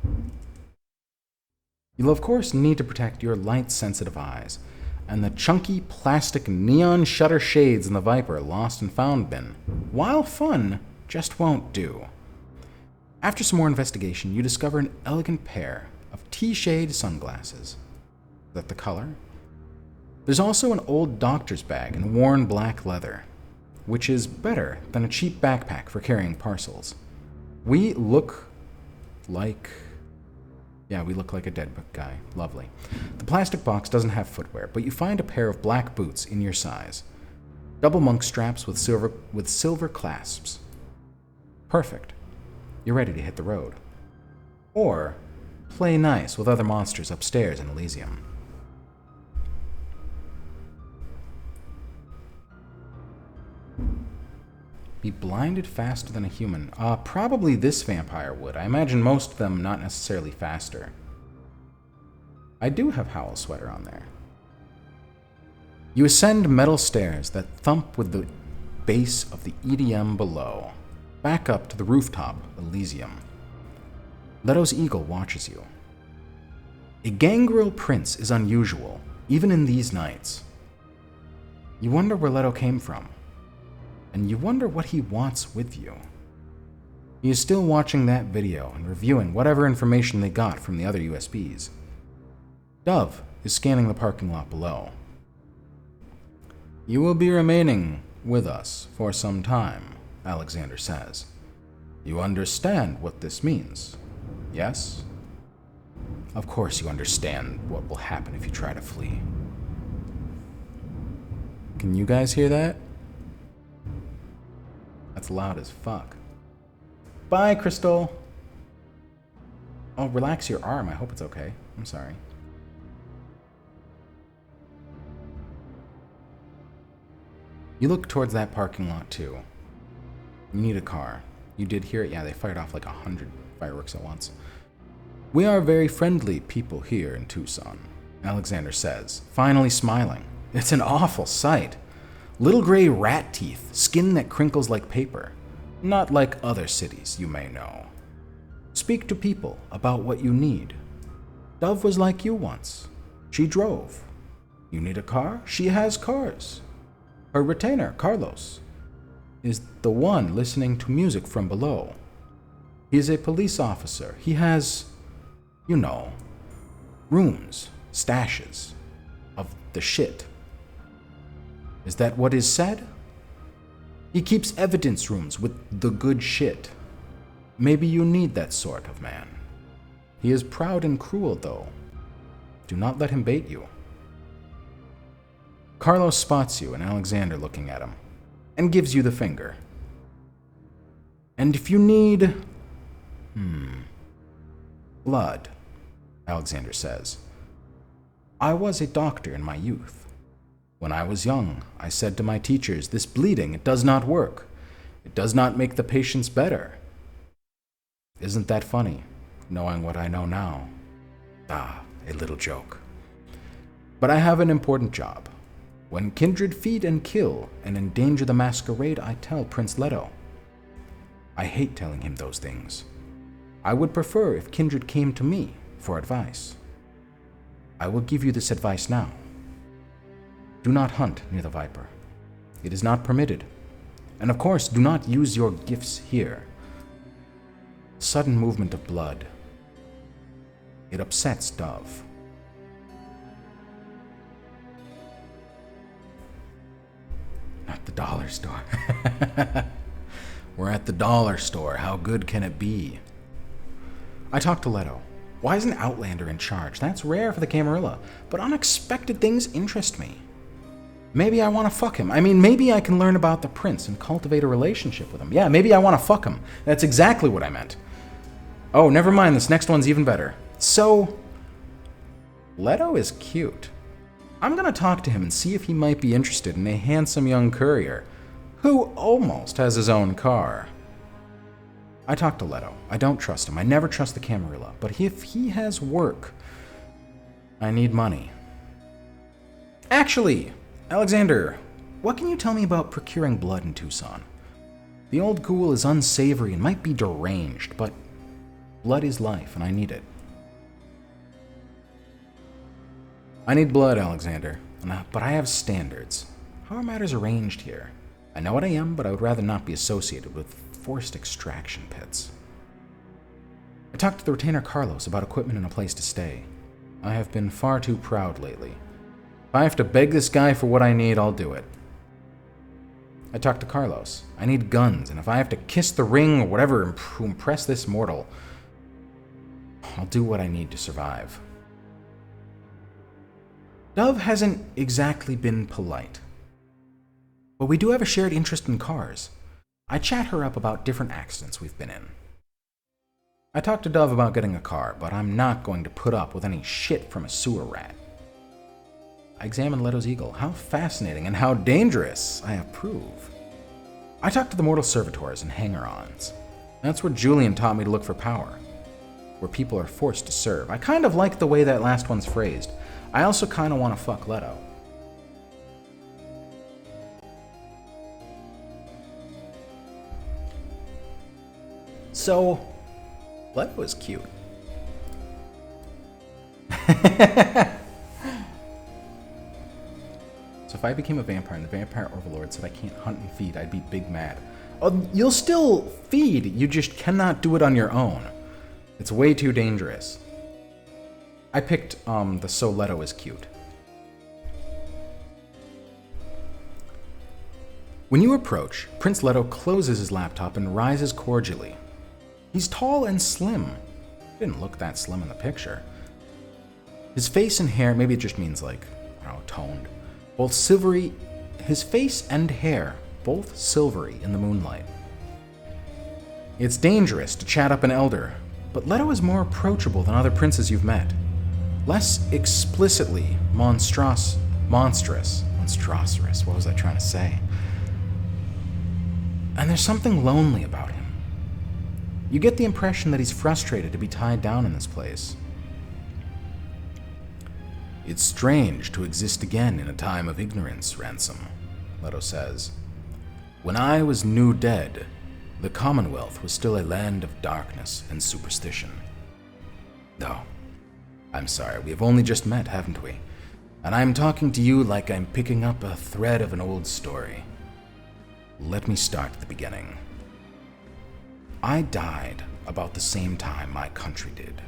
You'll of course need to protect your light-sensitive eyes, and the chunky plastic neon shutter shades in the Viper lost and found bin, while fun, just won't do. After some more investigation, you discover an elegant pair of tea-shade sunglasses. Is that the color? There's also an old doctor's bag in worn black leather, which is better than a cheap backpack for carrying parcels. We look like... Yeah, we look like a dead guy. Lovely. The plastic box doesn't have footwear, but you find a pair of black boots in your size. Double monk straps with silver clasps. Perfect. You're ready to hit the road. or play nice with other monsters upstairs in Elysium. Be blinded faster than a human. Probably this vampire would. I imagine most of them not necessarily faster. I do have Howl Sweater on there. You ascend metal stairs that thump with the base of the EDM below, back up to the rooftop, Elysium. Leto's eagle watches you. A gangrel prince is unusual, even in these nights. You wonder where Leto came from, and you wonder what he wants with you. He is still watching that video and reviewing whatever information they got from the other USBs. Dove is scanning the parking lot below. You will be remaining with us for some time, Alexander says. You understand what this means, yes? Of course you understand what will happen if you try to flee. Can you guys hear that? That's loud as fuck. Bye, Crystal! Oh, relax your arm. I hope it's okay. I'm sorry. You look towards that parking lot, too. You need a car. You did hear it? Yeah, they fired off like 100 fireworks at once. We are very friendly people here in Tucson, Alexander says, finally smiling. It's an awful sight. Little gray rat teeth, skin that crinkles like paper. Not like other cities you may know. Speak to people about what you need. Dove was like you once. She drove. You need a car? She has cars. Her retainer, Carlos, is the one listening to music from below. He is a police officer. He has, you know, rooms, stashes of the shit. Is that what is said? He keeps evidence rooms with the good shit. Maybe you need that sort of man. He is proud and cruel, though. Do not let him bait you. Carlos spots you and Alexander looking at him, and gives you the finger. And if you need... blood, Alexander says. I was a doctor in my youth. When I was young, I said to my teachers, this bleeding, it does not work. It does not make the patients better. Isn't that funny, knowing what I know now? A little joke. But I have an important job. When kindred feed and kill and endanger the Masquerade, I tell Prince Leto. I hate telling him those things. I would prefer if kindred came to me for advice. I will give you this advice now. Do not hunt near the Viper. It is not permitted. And of course, do not use your gifts here. Sudden movement of blood. It upsets Dove. Not the dollar store. We're at the dollar store. How good can it be? I talked to Leto. Why isn't Outlander in charge? That's rare for the Camarilla, but unexpected things interest me. Maybe I want to fuck him. I mean, maybe I can learn about the prince and cultivate a relationship with him. Yeah, maybe I want to fuck him. That's exactly what I meant. Oh, never mind. This next one's even better. So, Leto is cute. I'm going to talk to him and see if he might be interested in a handsome young courier who almost has his own car. I talked to Leto. I don't trust him. I never trust the Camarilla. But if he has work, I need money. Actually, Alexander, what can you tell me about procuring blood in Tucson? The old ghoul is unsavory and might be deranged, but blood is life, and I need it. I need blood, Alexander, but I have standards. How are matters arranged here? I know what I am, but I would rather not be associated with forced extraction pits. I talked to the retainer Carlos about equipment and a place to stay. I have been far too proud lately. If I have to beg this guy for what I need, I'll do it. I talked to Carlos. I need guns, and if I have to kiss the ring or whatever to impress this mortal, I'll do what I need to survive. Dove hasn't exactly been polite, but we do have a shared interest in cars. I chat her up about different accidents we've been in. I talked to Dove about getting a car, but I'm not going to put up with any shit from a sewer rat. I examined Leto's eagle. How fascinating and how dangerous, I approve. I talked to the mortal servitors and hanger-ons. That's where Julian taught me to look for power, where people are forced to serve. I kind of like the way that last one's phrased. I also kind of want to fuck Leto. So, Leto is cute. So if I became a vampire and the vampire overlord said I can't hunt and feed, I'd be big mad. Oh, you'll still feed, you just cannot do it on your own. It's way too dangerous. I picked the So Leto is cute. When you approach, Prince Leto closes his laptop and rises cordially. He's tall and slim. Didn't look that slim in the picture. His face and hair, maybe it just means like, I don't know, toned. Both silvery, his face and hair, both silvery in the moonlight. It's dangerous to chat up an elder, but Leto is more approachable than other princes you've met. Less explicitly monstrous, what was I trying to say? And there's something lonely about him. You get the impression that he's frustrated to be tied down in this place. It's strange to exist again in a time of ignorance, Ransom, Leto says. When I was new dead, the Commonwealth was still a land of darkness and superstition. Oh, I'm sorry, we have only just met, haven't we? And I'm talking to you like I'm picking up a thread of an old story. Let me start at the beginning. I died about the same time my country did,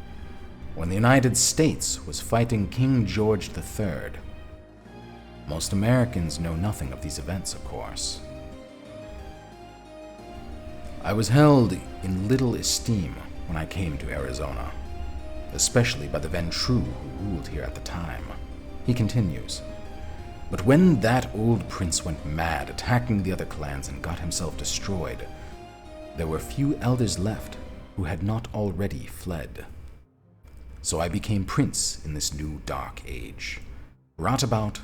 when the United States was fighting King George III. Most Americans know nothing of these events, of course. I was held in little esteem when I came to Arizona, especially by the Ventru who ruled here at the time. He continues, but when that old prince went mad, attacking the other clans and got himself destroyed, there were few elders left who had not already fled. So I became prince in this new dark age, brought about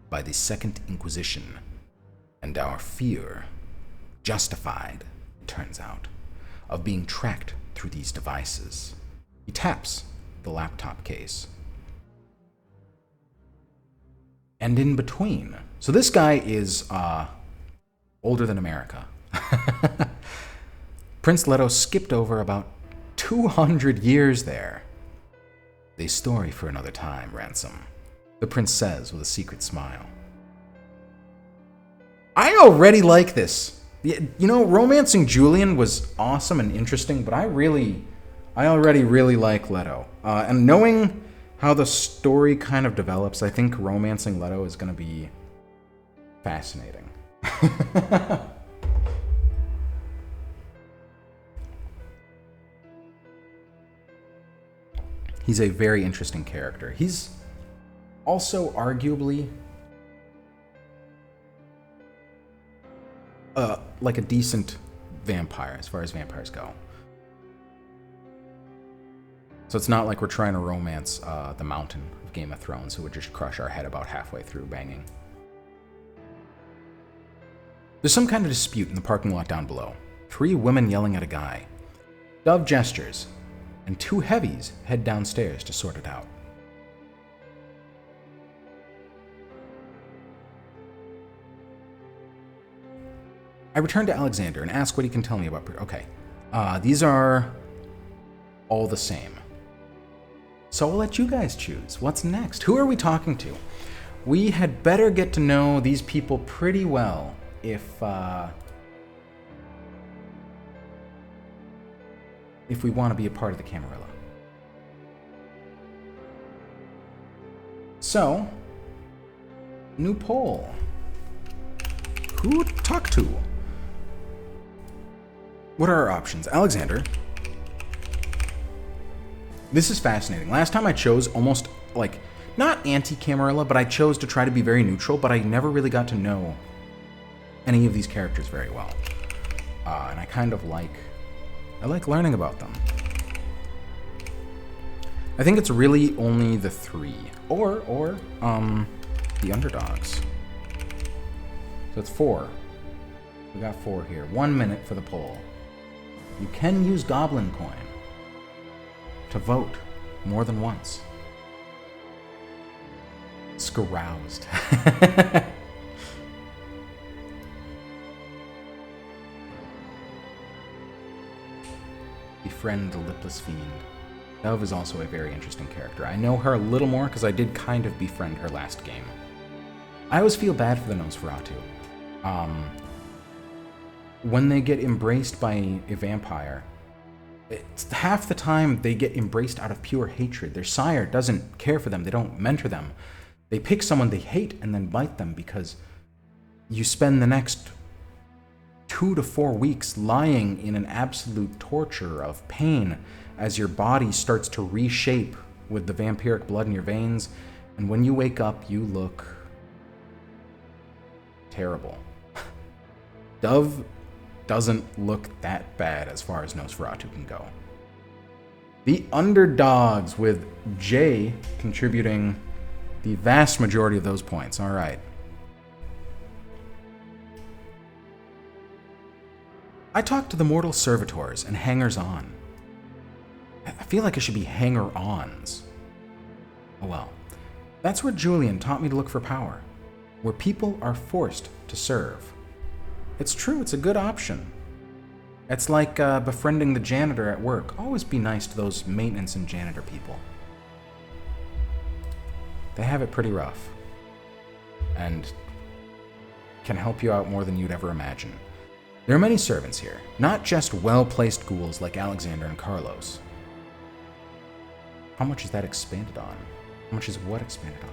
by the Second Inquisition, and our fear, justified, it turns out, of being tracked through these devices. He taps the laptop case. And in between, so this guy is older than America. Prince Leto skipped over about 200 years there. A story for another time, Ransom, the prince says with a secret smile. I already like this. You know, romancing Julian was awesome and interesting, but I already really like Leto. And knowing how the story kind of develops, I think romancing Leto is going to be fascinating. He's a very interesting character. He's also arguably like a decent vampire as far as vampires go. So it's not like we're trying to romance the Mountain of Game of Thrones, who would just crush our head about halfway through banging. There's some kind of dispute in the parking lot down below. 3 women yelling at a guy. Dove gestures, and 2 heavies head downstairs to sort it out. I return to Alexander and ask what he can tell me about... Okay, these are all the same. So I'll let you guys choose. What's next? Who are we talking to? We had better get to know these people pretty well if we want to be a part of the Camarilla. So, new poll. Who to talk to? What are our options? Alexander. This is fascinating. Last time I chose almost, like, not anti-Camarilla, but I chose to try to be very neutral, but I never really got to know any of these characters very well. And I kind of like... I like learning about them. I think it's really only the 3. Or the underdogs. So it's 4. We got 4 here. 1 minute for the poll. You can use Goblin Coin to vote more than once. Scaroused. Befriend the Lipless Fiend. Dove is also a very interesting character. I know her a little more because I did kind of befriend her last game. I always feel bad for the Nosferatu. When they get embraced by a vampire, it's half the time they get embraced out of pure hatred. Their sire doesn't care for them. They don't mentor them. They pick someone they hate and then bite them because you spend the next 2 to 4 weeks lying in an absolute torture of pain as your body starts to reshape with the vampiric blood in your veins. And when you wake up, you look terrible. Dove doesn't look that bad as far as Nosferatu can go. The underdogs, with Jay contributing the vast majority of those points. All right. I talked to the mortal servitors and hangers-on. I feel like it should be hanger-ons. Oh well. That's where Julian taught me to look for power, where people are forced to serve. It's true, it's a good option. It's like befriending the janitor at work. Always be nice to those maintenance and janitor people. They have it pretty rough and can help you out more than you'd ever imagine. There are many servants here, not just well-placed ghouls like Alexander and Carlos. How much is that expanded on? How much is what expanded on?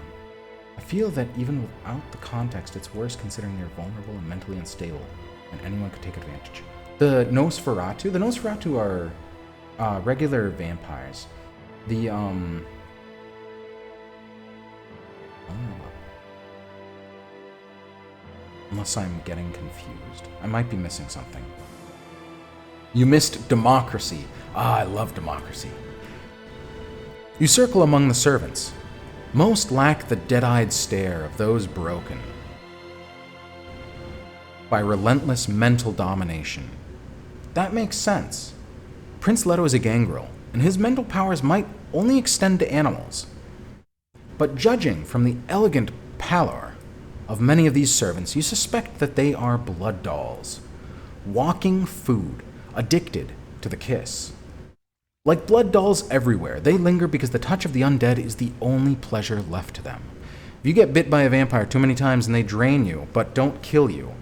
I feel that even without the context, it's worse considering they're vulnerable and mentally unstable, and anyone could take advantage. The Nosferatu are regular vampires. The vulnerable. Unless I'm getting confused. I might be missing something. You missed democracy. I love democracy. You circle among the servants. Most lack the dead-eyed stare of those broken by relentless mental domination. That makes sense. Prince Leto is a gangrel, and his mental powers might only extend to animals. But judging from the elegant pallor of many of these servants, you suspect that they are blood dolls, walking food, addicted to the kiss. Like blood dolls everywhere, they linger because the touch of the undead is the only pleasure left to them. If you get bit by a vampire too many times and they drain you, but don't kill you,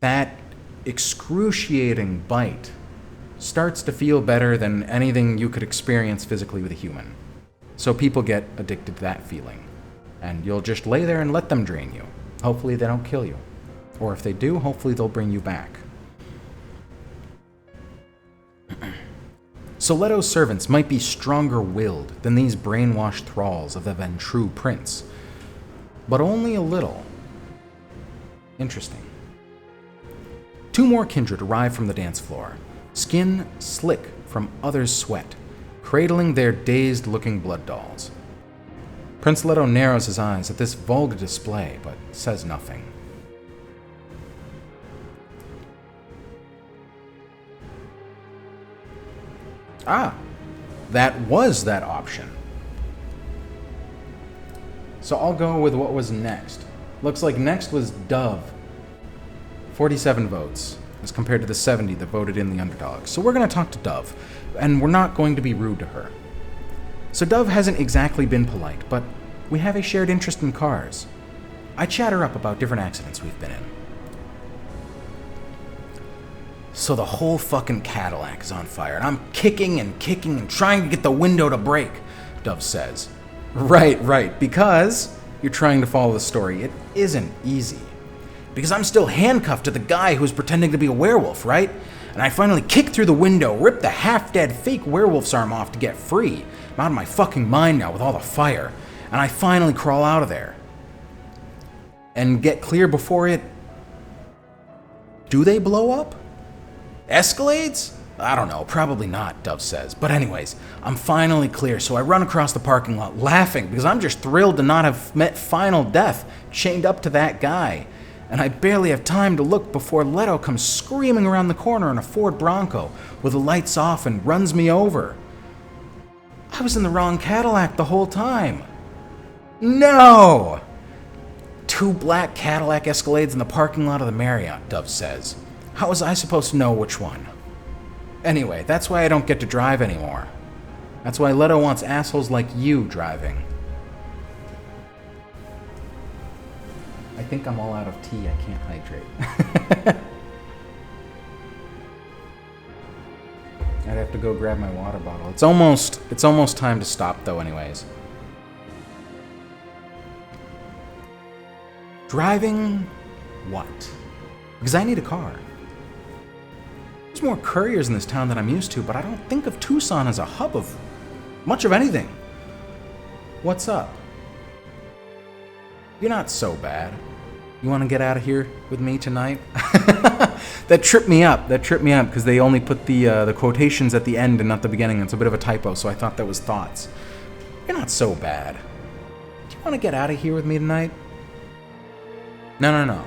that excruciating bite starts to feel better than anything you could experience physically with a human. So people get addicted to that feeling. And you'll just lay there and let them drain you. Hopefully they don't kill you. Or if they do, hopefully they'll bring you back. So Leto's servants might be stronger-willed than these brainwashed thralls of the Ventrue prince. But only a little. Interesting. 2 more kindred arrive from the dance floor, skin slick from others' sweat, cradling their dazed-looking blood dolls. Prince Leto narrows his eyes at this vulgar display, but says nothing. Ah, that was that option. So I'll go with what was next. Looks like next was Dove. 47 votes, as compared to the 70 that voted in the underdog. So we're going to talk to Dove, and we're not going to be rude to her. So Dove hasn't exactly been polite, but we have a shared interest in cars. I chat her up about different accidents we've been in. So the whole fucking Cadillac is on fire, and I'm kicking and trying to get the window to break, Dove says. Right, because you're trying to follow the story. It isn't easy. Because I'm still handcuffed to the guy who's pretending to be a werewolf, right? And I finally kick through the window, rip the half-dead fake werewolf's arm off to get free. I'm out of my fucking mind now with all the fire. And I finally crawl out of there. And get clear before it... Do they blow up? Escalades? I don't know, probably not, Dove says. But anyways, I'm finally clear, so I run across the parking lot laughing because I'm just thrilled to not have met final death chained up to that guy. And I barely have time to look before Leto comes screaming around the corner in a Ford Bronco with the lights off and runs me over. I was in the wrong Cadillac the whole time. No! 2 black Cadillac Escalades in the parking lot of the Marriott, Dove says. How was I supposed to know which one? Anyway, that's why I don't get to drive anymore. That's why Leto wants assholes like you driving. I think I'm all out of tea. I can't hydrate. I'd have to go grab my water bottle. It's almost time to stop though anyways. Driving what? Because I need a car. There's more couriers in this town than I'm used to, but I don't think of Tucson as a hub of much of anything. What's up? You're not so bad. You want to get out of here with me tonight? That tripped me up because they only put the quotations at the end and not the beginning. It's a bit of a typo, so I thought that was thoughts. You're not so bad. Do you want to get out of here with me tonight? No.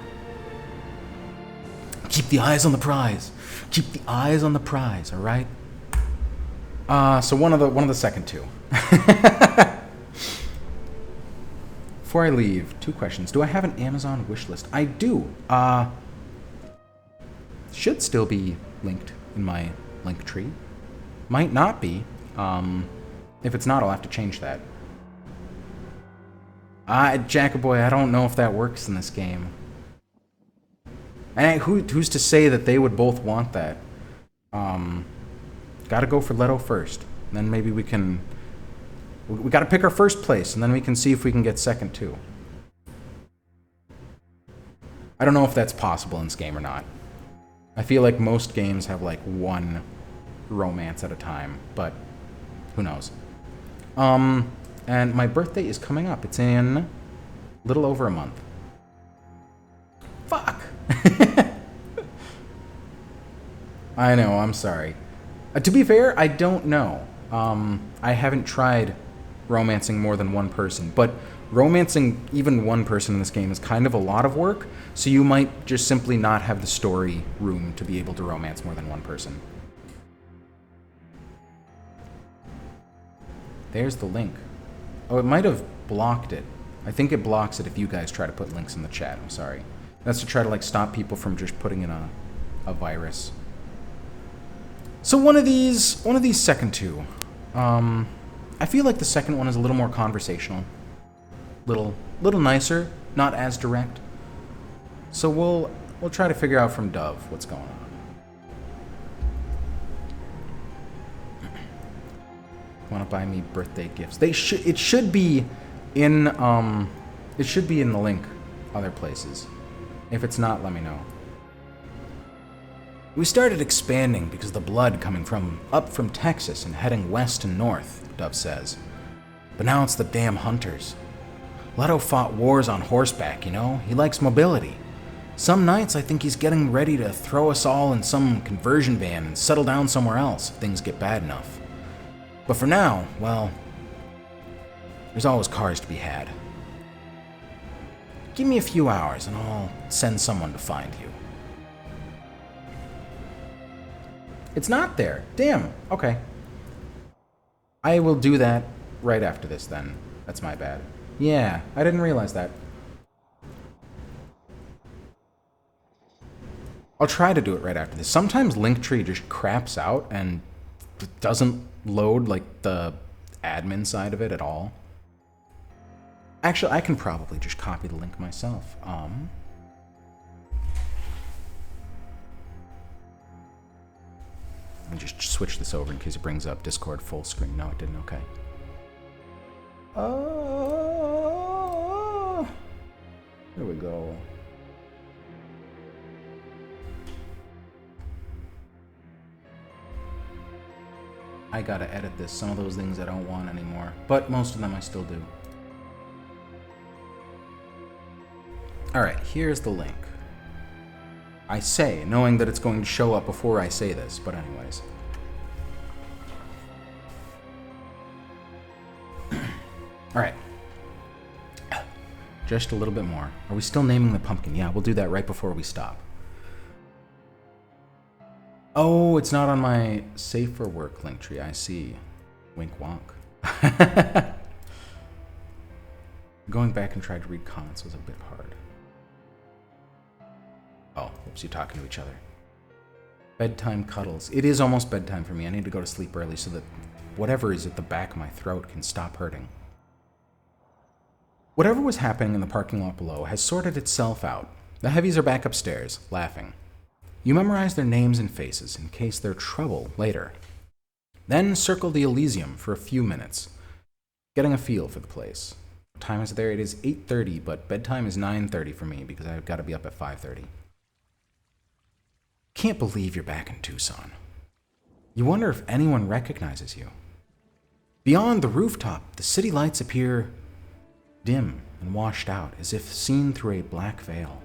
Keep the eyes on the prize. Keep the eyes on the prize, all right? So one of the second two. Before I leave, 2 questions. Do I have an Amazon wish list? I do. Should still be linked in my link tree. Might not be. If it's not, I'll have to change that. Jackaboy, I don't know if that works in this game. And who's to say that they would both want that? Gotta go for Leto first. Then maybe we can... We gotta pick our first place, and then we can see if we can get second, too. I don't know if that's possible in this game or not. I feel like most games have, like, 1 romance at a time, but who knows. And my birthday is coming up. It's in a little over a month. Fuck! I know, I'm sorry. To be fair, I don't know. I haven't tried romancing more than 1 person, but romancing even 1 person in this game is kind of a lot of work, so you might just simply not have the story room to be able to romance more than 1 person. There's the link. Oh, it might have blocked it. I think it blocks it if you guys try to put links in the chat. I'm sorry. That's to try to like stop people from just putting in a virus. So one of these second 2. I feel like the second one is a little more conversational. Little nicer, not as direct. So we'll try to figure out from Dove what's going on. Want to buy me birthday gifts? It should be in the link other places. If it's not, let me know. We started expanding because of the blood coming up from Texas and heading west and north, Dove says. But now it's the damn hunters. Leto fought wars on horseback, you know? He likes mobility. Some nights I think he's getting ready to throw us all in some conversion van and settle down somewhere else if things get bad enough. But for now, well, there's always cars to be had. Give me a few hours and I'll send someone to find you. It's not there. Damn. Okay. I will do that right after this then. That's my bad. Yeah, I didn't realize that. I'll try to do it right after this. Sometimes Linktree just craps out and doesn't load like the admin side of it at all. Actually, I can probably just copy the link myself. Let me just switch this over in case it brings up Discord full screen. No, it didn't. Okay. There we go. I gotta edit this. Some of those things I don't want anymore, but most of them I still do. Alright, here's the link. I say, knowing that it's going to show up before I say this, but anyways. Alright. Just a little bit more. Are we still naming the pumpkin? Yeah, we'll do that right before we stop. Oh, it's not on my Safe for Work link tree. I see. Wink wonk. Going back and trying to read comments was a bit hard. Oh, whoops, you're talking to each other. Bedtime cuddles. It is almost bedtime for me. I need to go to sleep early so that whatever is at the back of my throat can stop hurting. Whatever was happening in the parking lot below has sorted itself out. The heavies are back upstairs, laughing. You memorize their names and faces in case they're trouble later. Then circle the Elysium for a few minutes, getting a feel for the place. What time is it there? It is 8:30, but bedtime is 9:30 for me because I've got to be up at 5:30. Can't believe you're back in Tucson. You wonder if anyone recognizes you. Beyond the rooftop, the city lights appear dim and washed out, as if seen through a black veil.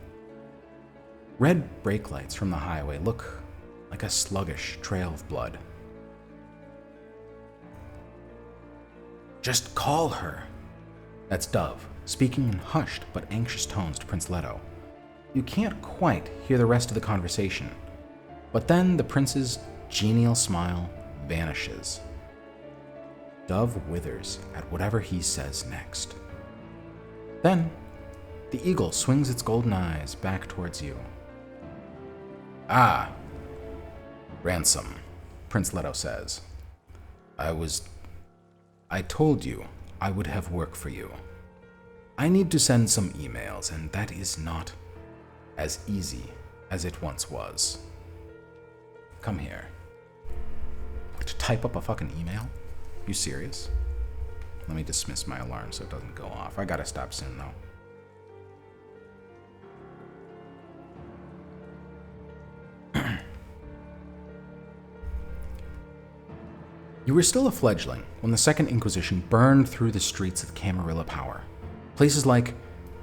Red brake lights from the highway look like a sluggish trail of blood. Just call her. That's Dove, speaking in hushed but anxious tones to Prince Leto. You can't quite hear the rest of the conversation, but then the prince's genial smile vanishes. Dove withers at whatever he says next. Then, the eagle swings its golden eyes back towards you. Ah, Ransom, Prince Leto says. I told you I would have work for you. I need to send some emails, and that is not as easy as it once was. Come here. To type up a fucking email? You serious? Let me dismiss my alarm so it doesn't go off. I gotta stop soon, though. You were still a fledgling when the Second Inquisition burned through the streets of Camarilla power. Places like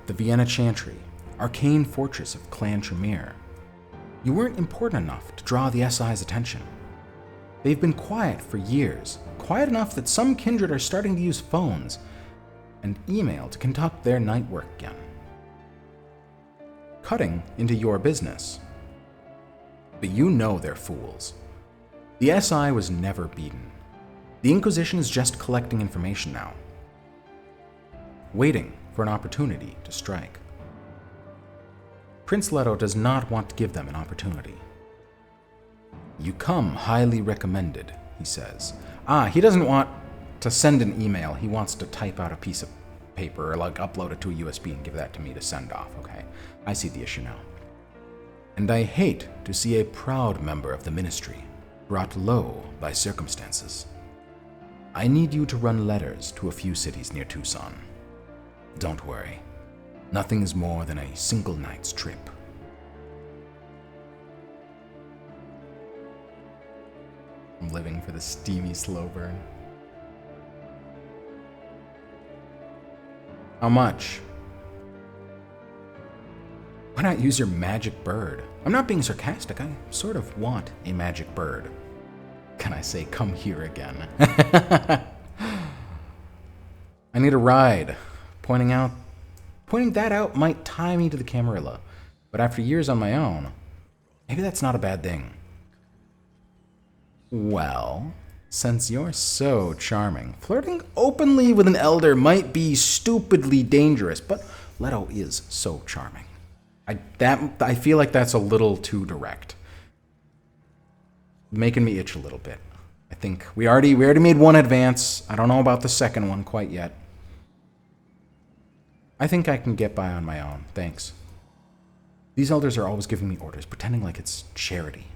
the Vienna Chantry, arcane fortress of Clan Tremere. You weren't important enough to draw the SI's attention. They've been quiet for years, quiet enough that some kindred are starting to use phones and email to conduct their night work again. Cutting into your business. But you know they're fools. The SI was never beaten. The Inquisition is just collecting information now, waiting for an opportunity to strike. Prince Leto does not want to give them an opportunity. You come highly recommended, he says. He doesn't want to send an email. He wants to type out a piece of paper or upload it to a USB and give that to me to send off, okay? I see the issue now. And I hate to see a proud member of the ministry brought low by circumstances. I need you to run letters to a few cities near Tucson. Don't worry. Nothing is more than a single night's trip. I'm living for the steamy slow burn. How much? Why not use your magic bird? I'm not being sarcastic. I sort of want a magic bird. Can I say, come here again? I need a ride. Pointing that out might tie me to the Camarilla, but after years on my own, maybe that's not a bad thing. Well, since you're so charming, flirting openly with an elder might be stupidly dangerous, but Leto is so charming. I feel like that's a little too direct. Making me itch a little bit. I think we already made one advance. I don't know about the second one quite yet. I think I can get by on my own, thanks. These elders are always giving me orders, pretending like it's charity.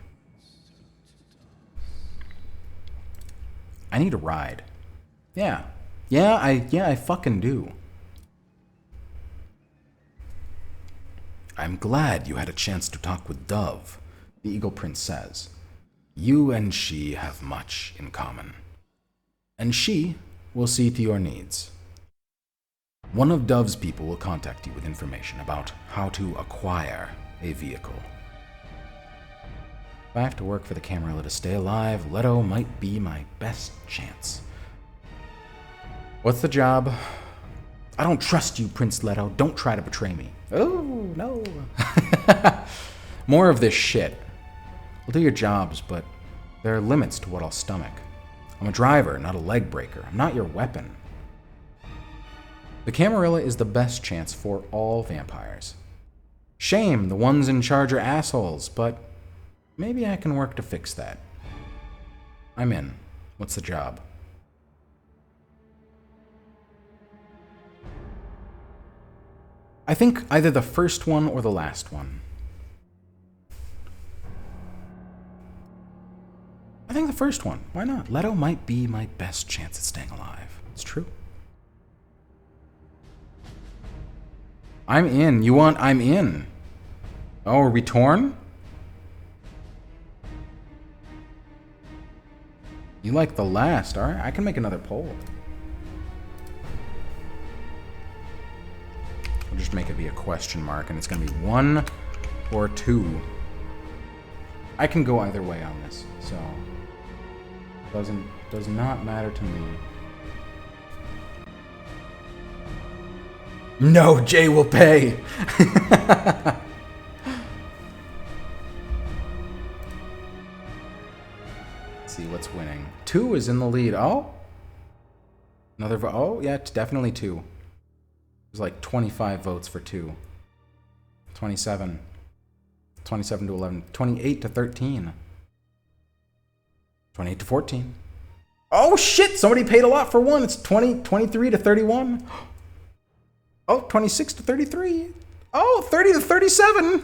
I need a ride. Yeah, I fucking do. I'm glad you had a chance to talk with Dove, the Eagle Prince says. You and she have much in common. And she will see to your needs. One of Dove's people will contact you with information about how to acquire a vehicle. If I have to work for the Camarilla to stay alive, Leto might be my best chance. What's the job? I don't trust you, Prince Leto. Don't try to betray me. Oh, no. More of this shit. We'll do your jobs, but there are limits to what I'll stomach. I'm a driver, not a leg breaker. I'm not your weapon. The Camarilla is the best chance for all vampires. Shame the ones in charge are assholes, but maybe I can work to fix that. I'm in. What's the job? I think either the first one or the last one. I think the first one. Why not? Leto might be my best chance at staying alive. It's true. I'm in. You want I'm in? Oh, are we torn? You like the last. All right, I can make another poll. We'll just make it be a question mark, and it's going to be 1 or 2. I can go either way on this, so does not matter to me. No, Jay will pay. Let's see what's winning. 2 is in the lead. Oh, another vote. Oh, yeah, it's definitely 2. There's like 25 votes for 2. 27. 27 to 11. 28 to 13. 28 to 14. Oh, shit! Somebody paid a lot for 1. It's 23 to 31. Oh, 26 to 33. Oh, 30 to 37.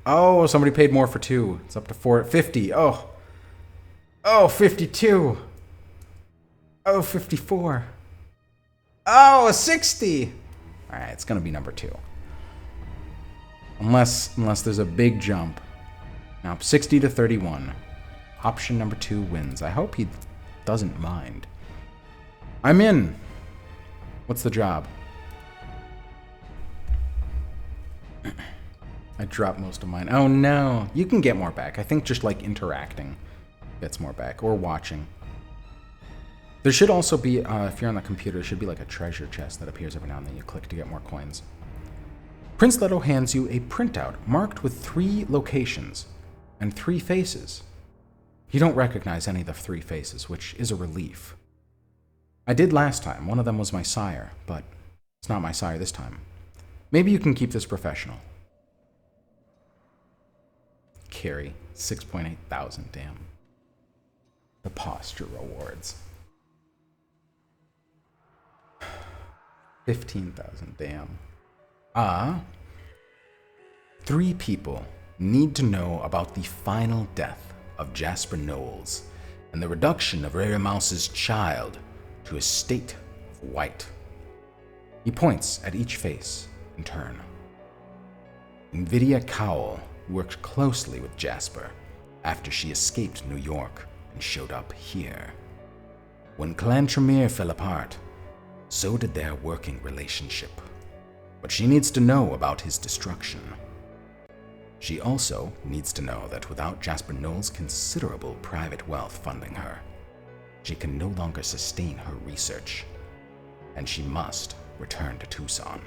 Oh, somebody paid more for 2. It's up to 50. Oh. Oh, 52. Oh, 54. Oh, 60. All right, it's going to be number 2. Unless there's a big jump. Now, 60 to 31. Option number 2 wins. I hope he doesn't mind. I'm in. What's the job? I dropped most of mine. Oh no. You can get more back. I think just like interacting gets more back. Or watching. There should also be, if you're on the computer, there should be like a treasure chest that appears every now and then. You click to get more coins. Prince Leto hands you a printout marked with 3 locations and 3 faces. You don't recognize any of the 3 faces, which is a relief. I did last time. One of them was my sire, but it's not my sire this time. Maybe you can keep this professional. Carry, 6.8 thousand, damn. The posture rewards. 15,000, damn. 3 people need to know about the final death of Jasper Knowles and the reduction of Rare Mouse's child to a state of white. He points at each face in turn. Invidia Cowell worked closely with Jasper after she escaped New York and showed up here. When Clan Tremere fell apart, so did their working relationship. But she needs to know about his destruction. She also needs to know that without Jasper Knowles' considerable private wealth funding her, she can no longer sustain her research, and she must return to Tucson.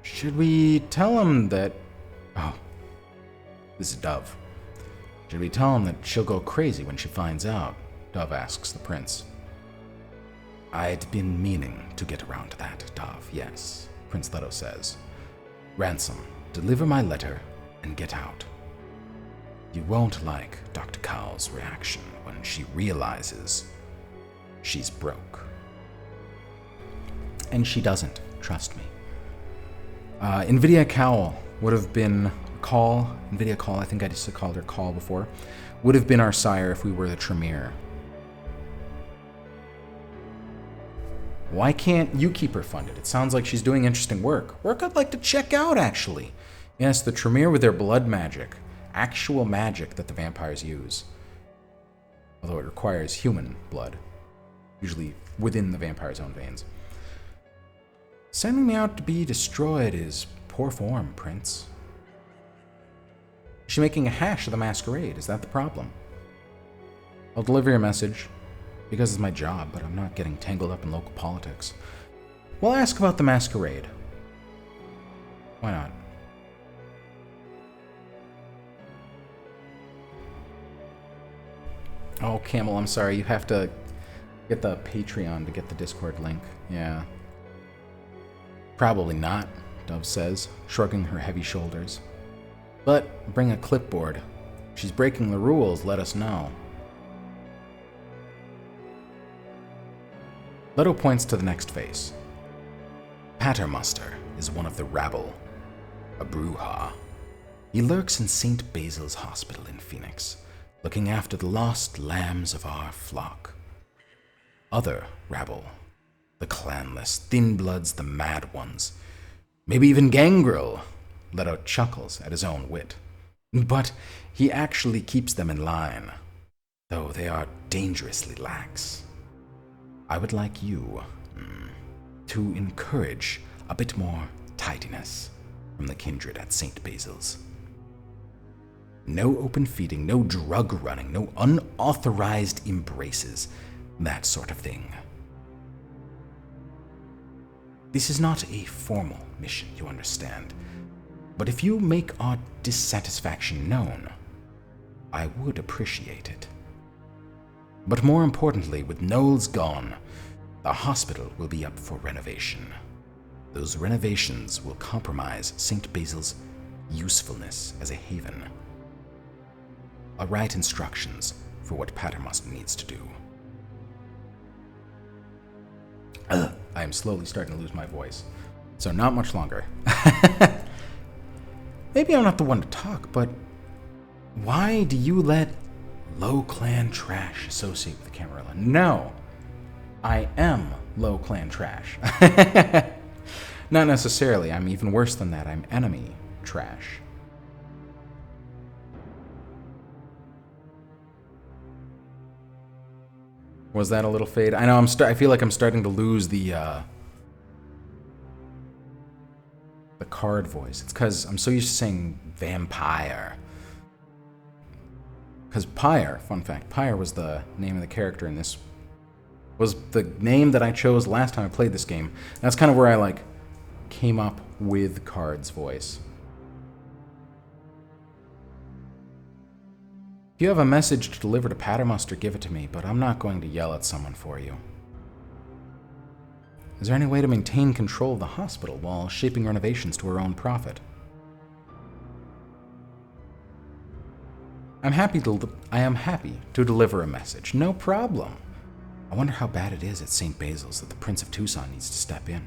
Should we tell him that... Oh, this is Dove. Should we tell him that she'll go crazy when she finds out? Dove asks the prince. I'd been meaning to get around to that, Dove, yes, Prince Leto says. Ransom, deliver my letter and get out. You won't like Dr. Cowell's reaction when she realizes she's broke. And she doesn't, trust me. Invidia Cowell would have been Invidia Call, I think I just called her Call before, would have been our sire if we were the Tremere. Why can't you keep her funded? It sounds like she's doing interesting work. Work I'd like to check out, actually. Yes, the Tremere with their blood magic. Actual magic that the vampires use. Although it requires human blood. Usually within the vampire's own veins. Sending me out to be destroyed is poor form, Prince. Is she making a hash of the Masquerade? Is that the problem? I'll deliver your message. Because it's my job, but I'm not getting tangled up in local politics. We'll ask about the Masquerade. Why not? Oh, Camel, I'm sorry. You have to get the Patreon to get the Discord link. Yeah. Probably not, Dove says, shrugging her heavy shoulders. But bring a clipboard. If she's breaking the rules, let us know. Leto points to the next face. Paternoster is one of the rabble, a Bruja. He lurks in St. Basil's Hospital in Phoenix, looking after the lost lambs of our flock. Other rabble, the clanless, thin bloods, the mad ones, maybe even Gangrel. Leto chuckles at his own wit. But he actually keeps them in line, though they are dangerously lax. I would like you to encourage a bit more tidiness from the kindred at St. Basil's. No open feeding, no drug running, no unauthorized embraces, that sort of thing. This is not a formal mission, you understand, but if you make our dissatisfaction known, I would appreciate it. But more importantly, with Knowles gone, the hospital will be up for renovation. Those renovations will compromise St. Basil's usefulness as a haven. I'll write instructions for what Paternoster needs to do. I am slowly starting to lose my voice, so not much longer. Maybe I'm not the one to talk, but why do you let low clan trash associate with the Camarilla? No, I am low clan trash. Not necessarily. I'm even worse than that. I'm enemy trash. Was that a little fade? I know I feel like I'm starting to lose the card voice. It's because I'm so used to saying vampire. Because Pyre, fun fact, Pyre was the name of the character in this. Was the name that I chose last time I played this game. That's kind of where I came up with Card's voice. If you have a message to deliver to Paternoster, give it to me, but I'm not going to yell at someone for you. Is there any way to maintain control of the hospital while shaping renovations to our own profit? I am happy to deliver a message. No problem. I wonder how bad it is at St. Basil's that the Prince of Tucson needs to step in.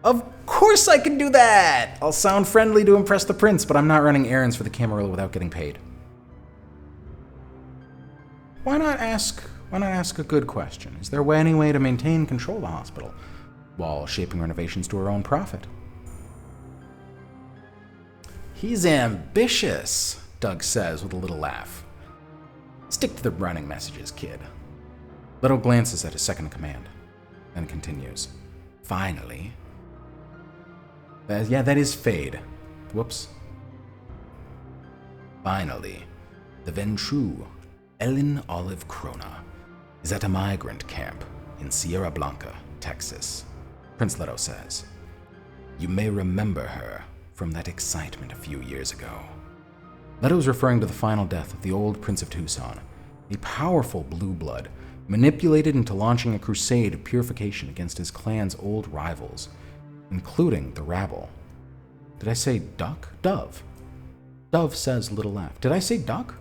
Of course I can do that! I'll sound friendly to impress the prince, but I'm not running errands for the Camarilla without getting paid. Why not ask a good question? Is there any way to maintain control of the hospital while shaping renovations to our own profit? He's ambitious, Doug says with a little laugh. Stick to the running messages, kid. Leto glances at his second in command, then continues. Finally. Yeah, that is fade. Whoops. Finally, the Ventru, Ellen Olive Crona, is at a migrant camp in Sierra Blanca, Texas, Prince Leto says. You may remember her from that excitement a few years ago. Leto's referring to the final death of the old Prince of Tucson, a powerful blue blood manipulated into launching a crusade of purification against his clan's old rivals, including the rabble. Did I say duck? Dove. Dove says, little laugh. Did I say duck?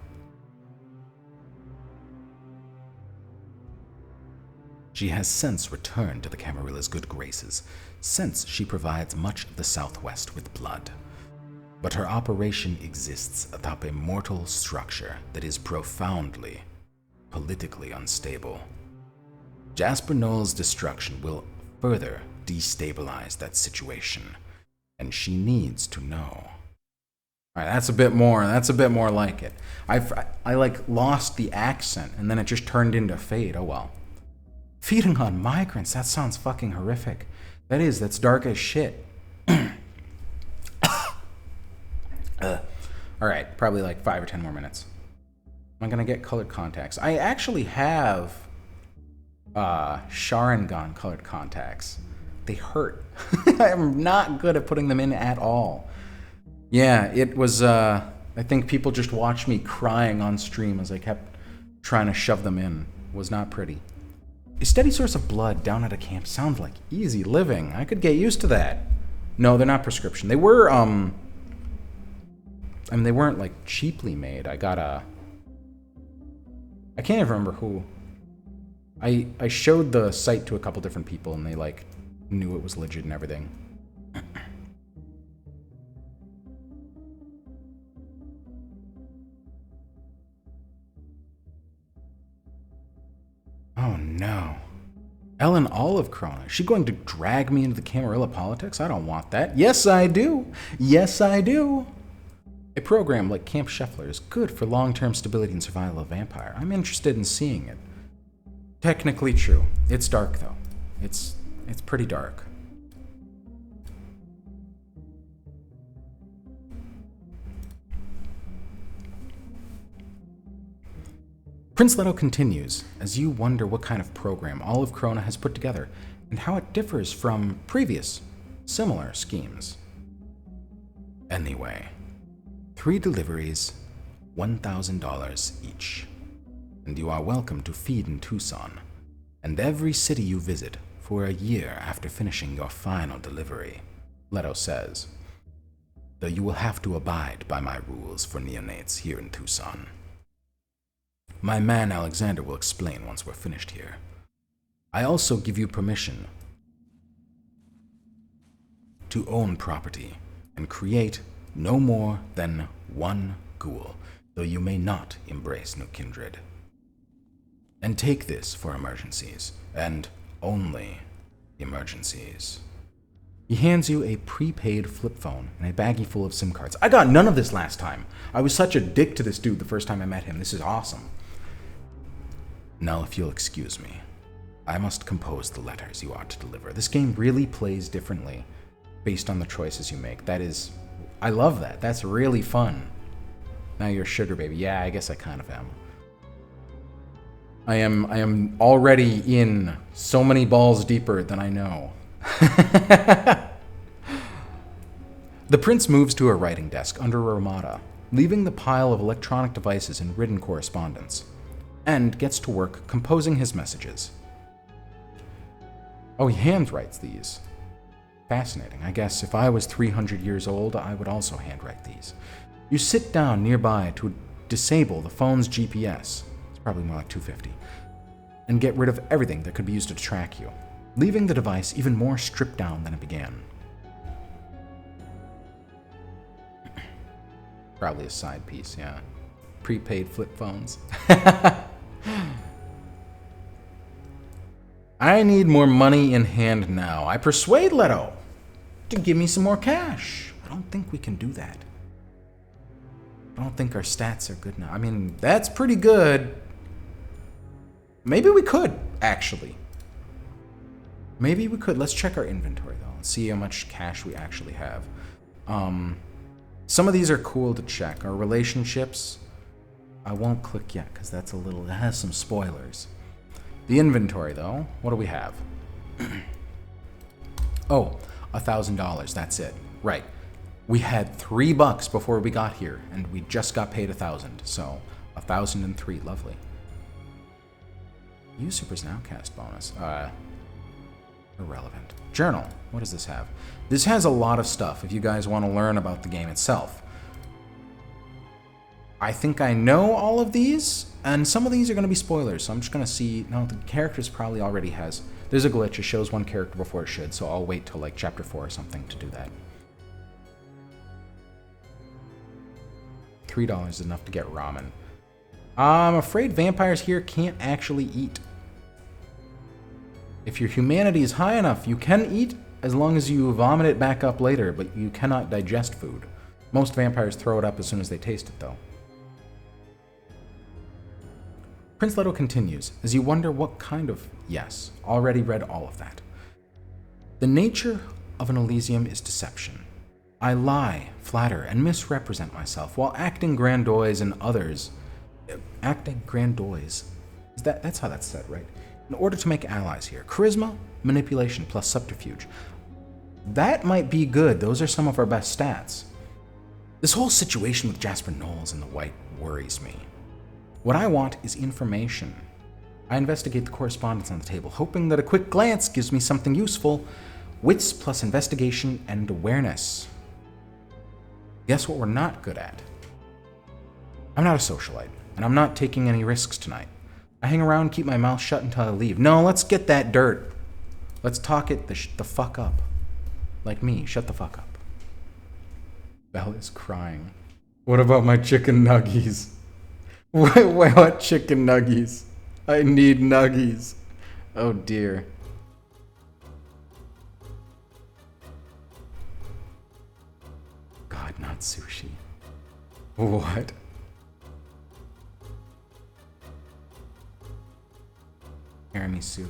She has since returned to the Camarilla's good graces, since she provides much of the Southwest with blood. But her operation exists atop a mortal structure that is profoundly, politically unstable. Jasper Knoll's destruction will further destabilize that situation, and she needs to know. All right, that's a bit more like it. I lost the accent, and then it just turned into fade. Oh well. Feeding on migrants, that sounds fucking horrific. That's dark as shit. All right, probably 5 or 10 more minutes. I'm gonna get colored contacts. I actually have Sharingan colored contacts. They hurt. I'm not good at putting them in at all. Yeah, it was, I think people just watched me crying on stream as I kept trying to shove them in. It was not pretty. A steady source of blood down at a camp sounds like easy living. I could get used to that. No, they're not prescription. They were, I mean, they weren't, like, cheaply made. I got I can't even remember who. I showed the site to a couple different people, and they, like, knew it was legit and everything. Oh, no. Ellen Olive Krona. Is she going to drag me into the Camarilla politics? I don't want that. Yes, I do. Yes, I do. A program like Camp Scheffler is good for long-term stability and survival of vampire. I'm interested in seeing it. Technically true. It's dark, though. It's pretty dark. Prince Leto continues, as you wonder what kind of program Olive Krona has put together and how it differs from previous, similar schemes. Anyway, 3 deliveries, $1,000 each. And you are welcome to feed in Tucson, and every city you visit for a year after finishing your final delivery, Leto says. Though you will have to abide by my rules for neonates here in Tucson. My man Alexander will explain once we're finished here. I also give you permission to own property and create no more than 1 ghoul, though you may not embrace new kindred. And take this for emergencies, and only emergencies. He hands you a prepaid flip phone and a baggie full of SIM cards. I got none of this last time. I was such a dick to this dude the first time I met him. This is awesome. Now, if you'll excuse me, I must compose the letters you are to deliver. This game really plays differently based on the choices you make. That is, I love that. That's really fun. Now you're a sugar baby. Yeah, I guess I kind of am. I am already in so many balls deeper than I know. The prince moves to a writing desk under a ramada, leaving the pile of electronic devices in written correspondence, and gets to work composing his messages. Oh, he handwrites these. Fascinating. I guess if I was 300 years old, I would also handwrite these. You sit down nearby to disable the phone's GPS. It's probably more like 250. And get rid of everything that could be used to track you, leaving the device even more stripped down than it began. Probably a side piece, yeah. Prepaid flip phones. I need more money in hand now. I persuade Leto to give me some more cash. I don't think we can do that. I don't think our stats are good now. I mean, that's pretty good. Maybe we could, actually. Maybe we could. Let's check our inventory, though. Let's see how much cash we actually have. Some of these are cool to check. Our relationships, I won't click yet, because that has some spoilers. The inventory, though, what do we have? Oh, $1,000, that's it. Right. We had $3 before we got here, and we just got paid 1,000, so 1,003, lovely. Use Super's Nowcast bonus. Irrelevant. Journal, what does this have? This has a lot of stuff if you guys want to learn about the game itself. I think I know all of these, and some of these are going to be spoilers, so I'm just going to see. No, the characters probably already has. There's a glitch, it shows one character before it should, so I'll wait till like chapter 4 or something to do that. $3 is enough to get ramen. I'm afraid vampires here can't actually eat. If your humanity is high enough, you can eat as long as you vomit it back up later, but you cannot digest food. Most vampires throw it up as soon as they taste it, though. Prince Leto continues, as you wonder what kind of... Yes, already read all of that. The nature of an Elysium is deception. I lie, flatter, and misrepresent myself while acting grandiose in others Acting grandoise. That's how that's said, right? In order to make allies here. Charisma, manipulation, plus subterfuge. That might be good. Those are some of our best stats. This whole situation with Jasper Knowles and the White worries me. What I want is information. I investigate the correspondence on the table, hoping that a quick glance gives me something useful. Wits plus investigation and awareness. Guess what we're not good at? I'm not a socialite, and I'm not taking any risks tonight. I hang around, keep my mouth shut until I leave. No, let's get that dirt. Let's talk it the fuck up. Like me, shut the fuck up. Belle is crying. What about my chicken nuggies? What chicken nuggies? I need nuggies. Oh dear. God, not sushi. What? Tiramisu.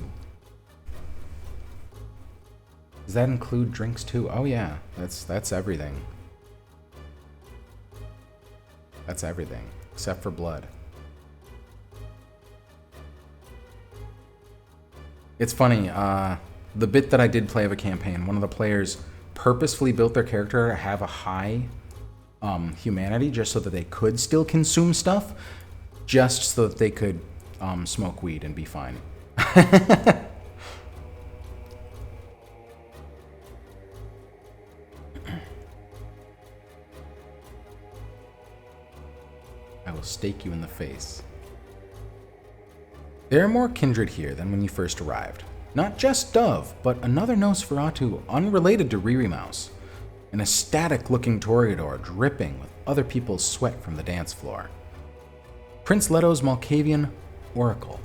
Does that include drinks too? Oh yeah, that's everything. That's everything, except for blood. It's funny, the bit that I did play of a campaign, one of the players purposefully built their character to have a high humanity just so that they could still consume stuff, just so that they could smoke weed and be fine. I will stake you in the face. There are more kindred here than when you first arrived. Not just Dove, but another Nosferatu unrelated to Riri Mouse. An ecstatic-looking Toreador dripping with other people's sweat from the dance floor. Prince Leto's Malkavian Oracle.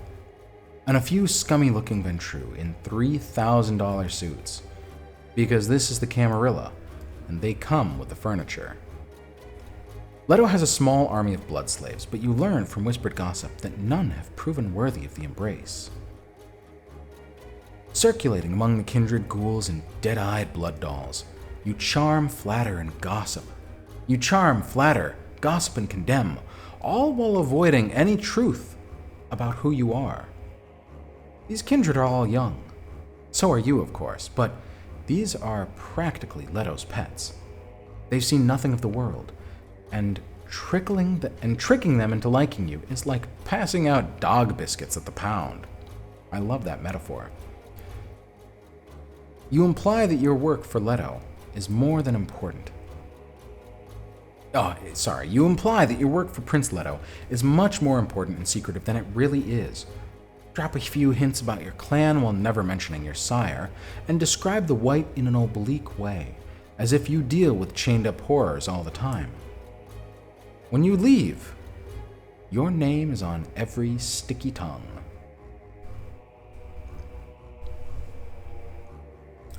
And a few scummy-looking Ventru in $3,000 suits. Because this is the Camarilla, and they come with the furniture. Leto has a small army of blood slaves, but you learn from whispered gossip that none have proven worthy of the embrace. Circulating among the kindred ghouls and dead-eyed blood dolls, you charm, flatter, and gossip. You charm, flatter, gossip, and condemn, all while avoiding any truth about who you are. These kindred are all young. So are you, of course, but these are practically Leto's pets. They've seen nothing of the world, and tricking them into liking you is like passing out dog biscuits at the pound. I love that metaphor. You imply that your work for Leto is more than important. You imply that your work for Prince Leto is much more important and secretive than it really is. Drop a few hints about your clan while never mentioning your sire, and describe the White in an oblique way, as if you deal with chained-up horrors all the time. When you leave, your name is on every sticky tongue.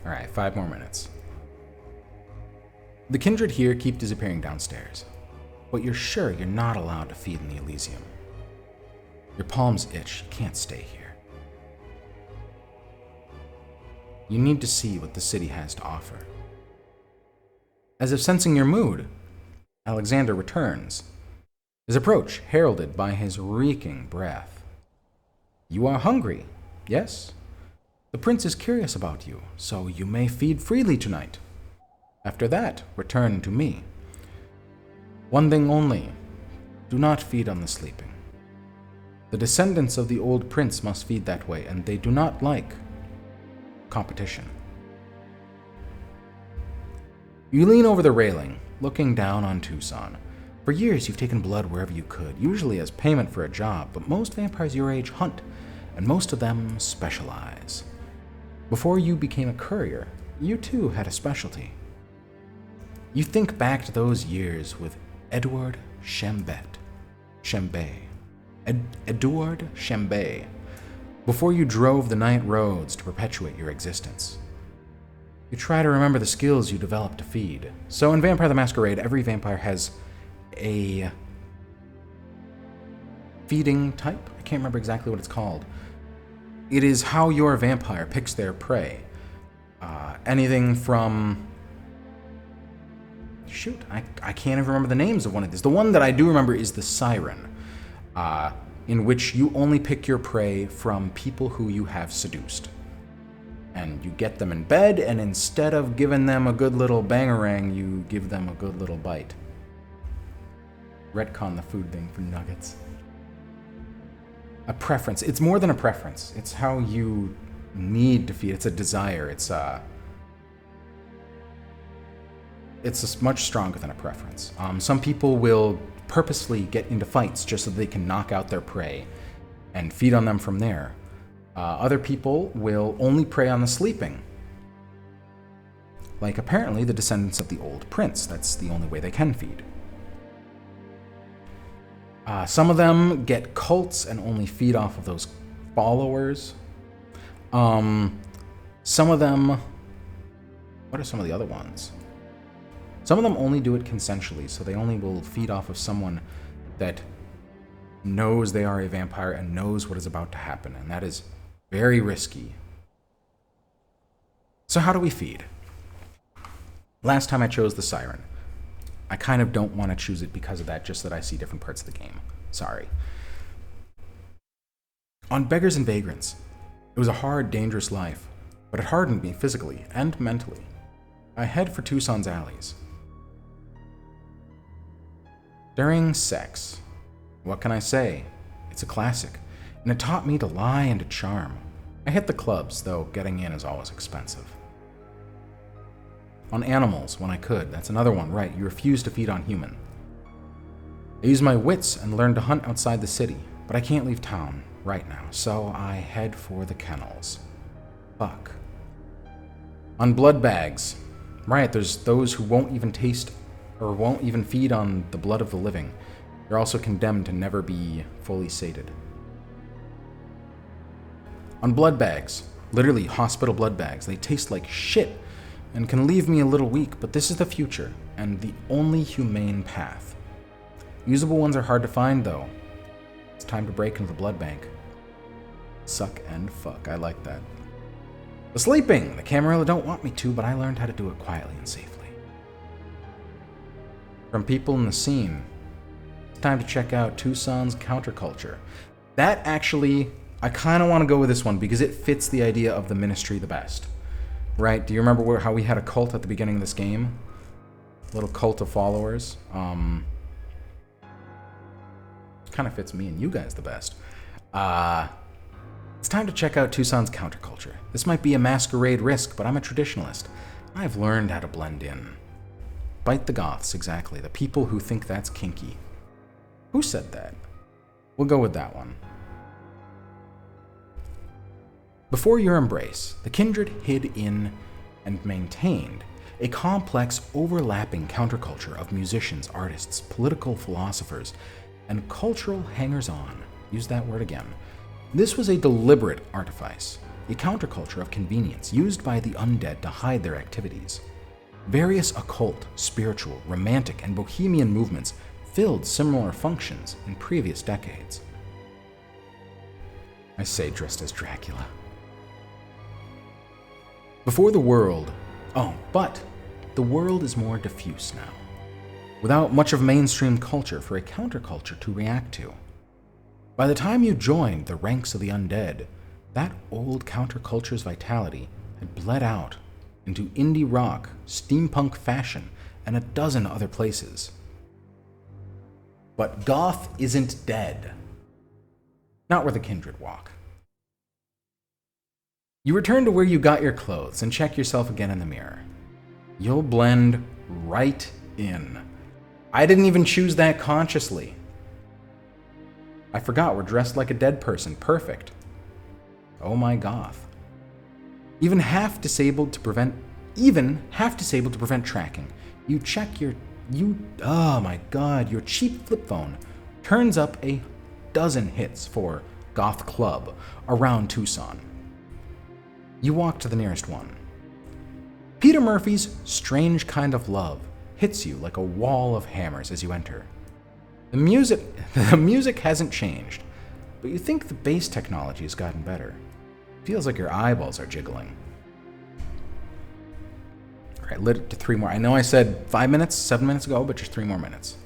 Alright, 5 more minutes. The kindred here keep disappearing downstairs, but you're sure you're not allowed to feed in the Elysium. Your palms itch, you can't stay here. You need to see what the city has to offer. As if sensing your mood, Alexander returns, his approach heralded by his reeking breath. You are hungry, yes? The prince is curious about you, so you may feed freely tonight. After that, return to me. One thing only, do not feed on the sleeping. The descendants of the old prince must feed that way, and they do not like competition. You lean over the railing, looking down on Tucson. For years, you've taken blood wherever you could, usually as payment for a job, but most vampires your age hunt, and most of them specialize. Before you became a courier, you too had a specialty. You think back to those years with Edouard Chambet. Edouard Chambet, before you drove the night roads to perpetuate your existence. You try to remember the skills you developed to feed. So in Vampire the Masquerade, every vampire has a feeding type. I can't remember exactly what it's called. It is how your vampire picks their prey. Anything from... Shoot, I can't even remember the names of one of these. The one that I do remember is the Siren. in which you only pick your prey from people who you have seduced. And you get them in bed, and instead of giving them a good little bangarang, you give them a good little bite. Retcon the food thing for nuggets. A preference. It's more than a preference. It's how you need to feed. It's a desire. It's much stronger than a preference. Some people will purposely get into fights just so they can knock out their prey and feed on them from there. Other people will only prey on the sleeping. Like, apparently, the descendants of the old prince. That's the only way they can feed. Some of them get cults and only feed off of those followers. Some of them... What are some of the other ones? Some of them only do it consensually, so they only will feed off of someone that knows they are a vampire and knows what is about to happen, and that is very risky. So how do we feed? Last time I chose the Siren. I kind of don't want to choose it because of that, just that I see different parts of the game. Sorry. On Beggars and Vagrants, it was a hard, dangerous life, but it hardened me physically and mentally. I head for Tucson's alleys. During sex, what can I say? It's a classic, and it taught me to lie and to charm. I hit the clubs, though getting in is always expensive. On animals, when I could. That's another one, right? You refuse to feed on human. I use my wits and learn to hunt outside the city, but I can't leave town right now, so I head for the kennels. Fuck. On blood bags, right, there's those who won't even taste or won't even feed on the blood of the living. They're also condemned to never be fully sated. On blood bags, literally hospital blood bags, they taste like shit and can leave me a little weak, but this is the future and the only humane path. Usable ones are hard to find, though. It's time to break into the blood bank. Suck and fuck, I like that. The sleeping! The Camarilla don't want me to, but I learned how to do it quietly and safely. From people in the scene, it's time to check out Tucson's counterculture. That actually, I kind of want to go with this one because it fits the idea of the ministry the best. Right? Do you remember how we had a cult at the beginning of this game? A little cult of followers. Kind of fits me and you guys the best. It's time to check out Tucson's counterculture. This might be a masquerade risk, but I'm a traditionalist. I've learned how to blend in. Bite the goths, exactly. The people who think that's kinky. Who said that? We'll go with that one. Before your embrace, the kindred hid in and maintained a complex, overlapping counterculture of musicians, artists, political philosophers, and cultural hangers-on. Use that word again. This was a deliberate artifice, a counterculture of convenience used by the undead to hide their activities. Various occult, spiritual, romantic, and bohemian movements filled similar functions in previous decades. I say dressed as Dracula. Before the world... but the world is more diffuse now, without much of mainstream culture for a counterculture to react to. By the time you joined the ranks of the undead, that old counterculture's vitality had bled out into indie rock, steampunk fashion, and a dozen other places. But goth isn't dead. Not where the kindred walk. You return to where you got your clothes and check yourself again in the mirror. You'll blend right in. I didn't even choose that consciously. I forgot we're dressed like a dead person. Perfect. Oh my goth. Even half disabled to prevent tracking. You check oh my god, your cheap flip phone turns up a dozen hits for Goth Club around Tucson. You walk to the nearest one. Peter Murphy's Strange Kind of Love hits you like a wall of hammers as you enter. The music hasn't changed, but you think the bass technology has gotten better. Feels like your eyeballs are jiggling. All right, lit it to 3 more. I know I said 7 minutes ago, but just 3 more minutes.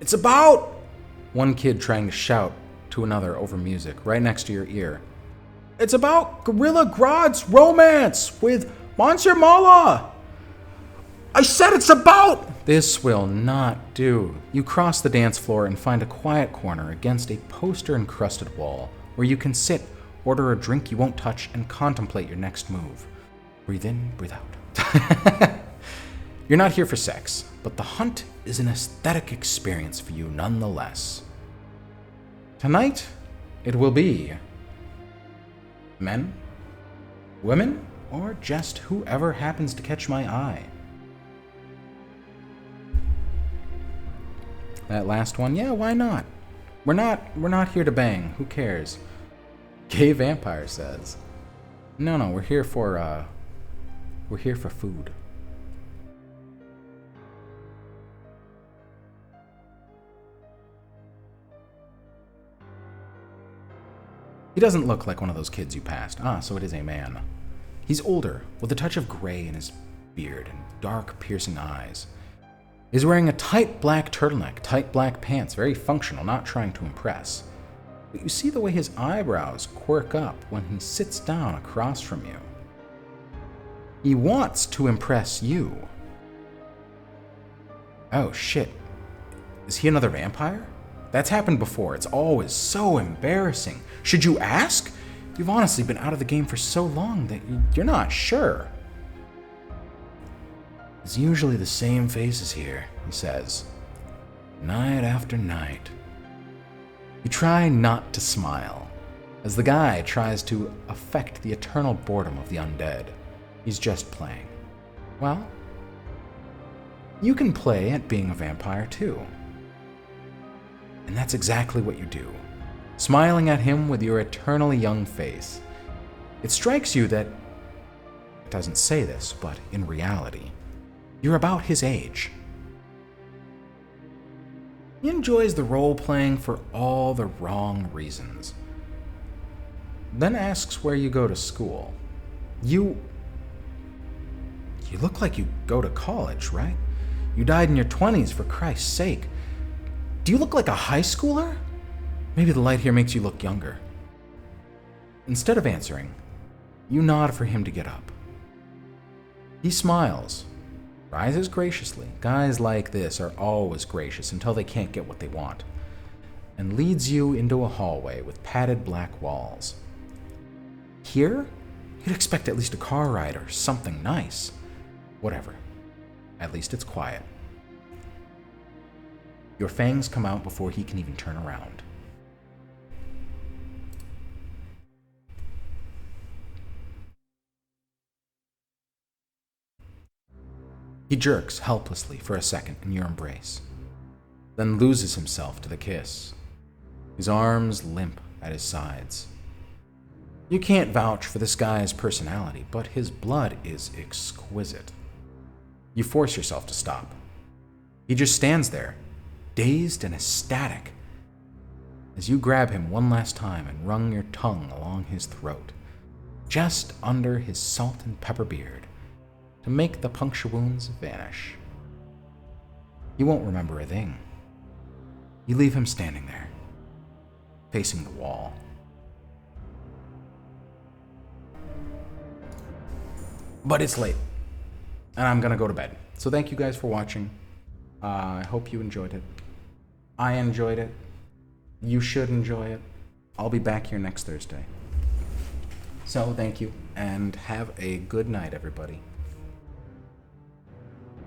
It's about... One kid trying to shout to another over music right next to your ear. It's about Gorilla Grodd's romance with Monsieur Mala. I said it's about... This will not do. You cross the dance floor and find a quiet corner against a poster-encrusted wall where you can sit, order a drink you won't touch, and contemplate your next move. Breathe in, breathe out. You're not here for sex, but the hunt is an aesthetic experience for you nonetheless. Tonight, it will be men, women, or just whoever happens to catch my eye. That last one, yeah, why not? We're not here to bang. Who cares? Gay Vampire says. No, we're here for food. He doesn't look like one of those kids you passed. So it is a man. He's older, with a touch of gray in his beard and dark, piercing eyes. He's wearing a tight black turtleneck, tight black pants, very functional, not trying to impress. But you see the way his eyebrows quirk up when he sits down across from you. He wants to impress you. Oh shit. Is he another vampire? That's happened before. It's always so embarrassing. Should you ask? You've honestly been out of the game for so long that you're not sure. It's usually the same faces here, he says. Night after night. You try not to smile, as the guy tries to affect the eternal boredom of the undead. He's just playing. Well, you can play at being a vampire too. And that's exactly what you do, smiling at him with your eternally young face. It strikes you that, it doesn't say this, but in reality, you're about his age. He enjoys the role-playing for all the wrong reasons. Then asks where you go to school. You look like you go to college, right? You died in your 20s, for Christ's sake. Do you look like a high schooler? Maybe the light here makes you look younger. Instead of answering, you nod for him to get up. He smiles, rises graciously. Guys like this are always gracious until they can't get what they want, and leads you into a hallway with padded black walls. Here, you'd expect at least a car ride or something nice. Whatever. At least it's quiet. Your fangs come out before he can even turn around. He jerks helplessly for a second in your embrace, then loses himself to the kiss, his arms limp at his sides. You can't vouch for this guy's personality, but his blood is exquisite. You force yourself to stop. He just stands there, dazed and ecstatic, as you grab him one last time and run your tongue along his throat, just under his salt and pepper beard, to make the puncture wounds vanish. You won't remember a thing. You leave him standing there, facing the wall. But it's late, and I'm gonna go to bed. So thank you guys for watching. I hope you enjoyed it. I enjoyed it. You should enjoy it. I'll be back here next Thursday. So thank you, and have a good night, everybody.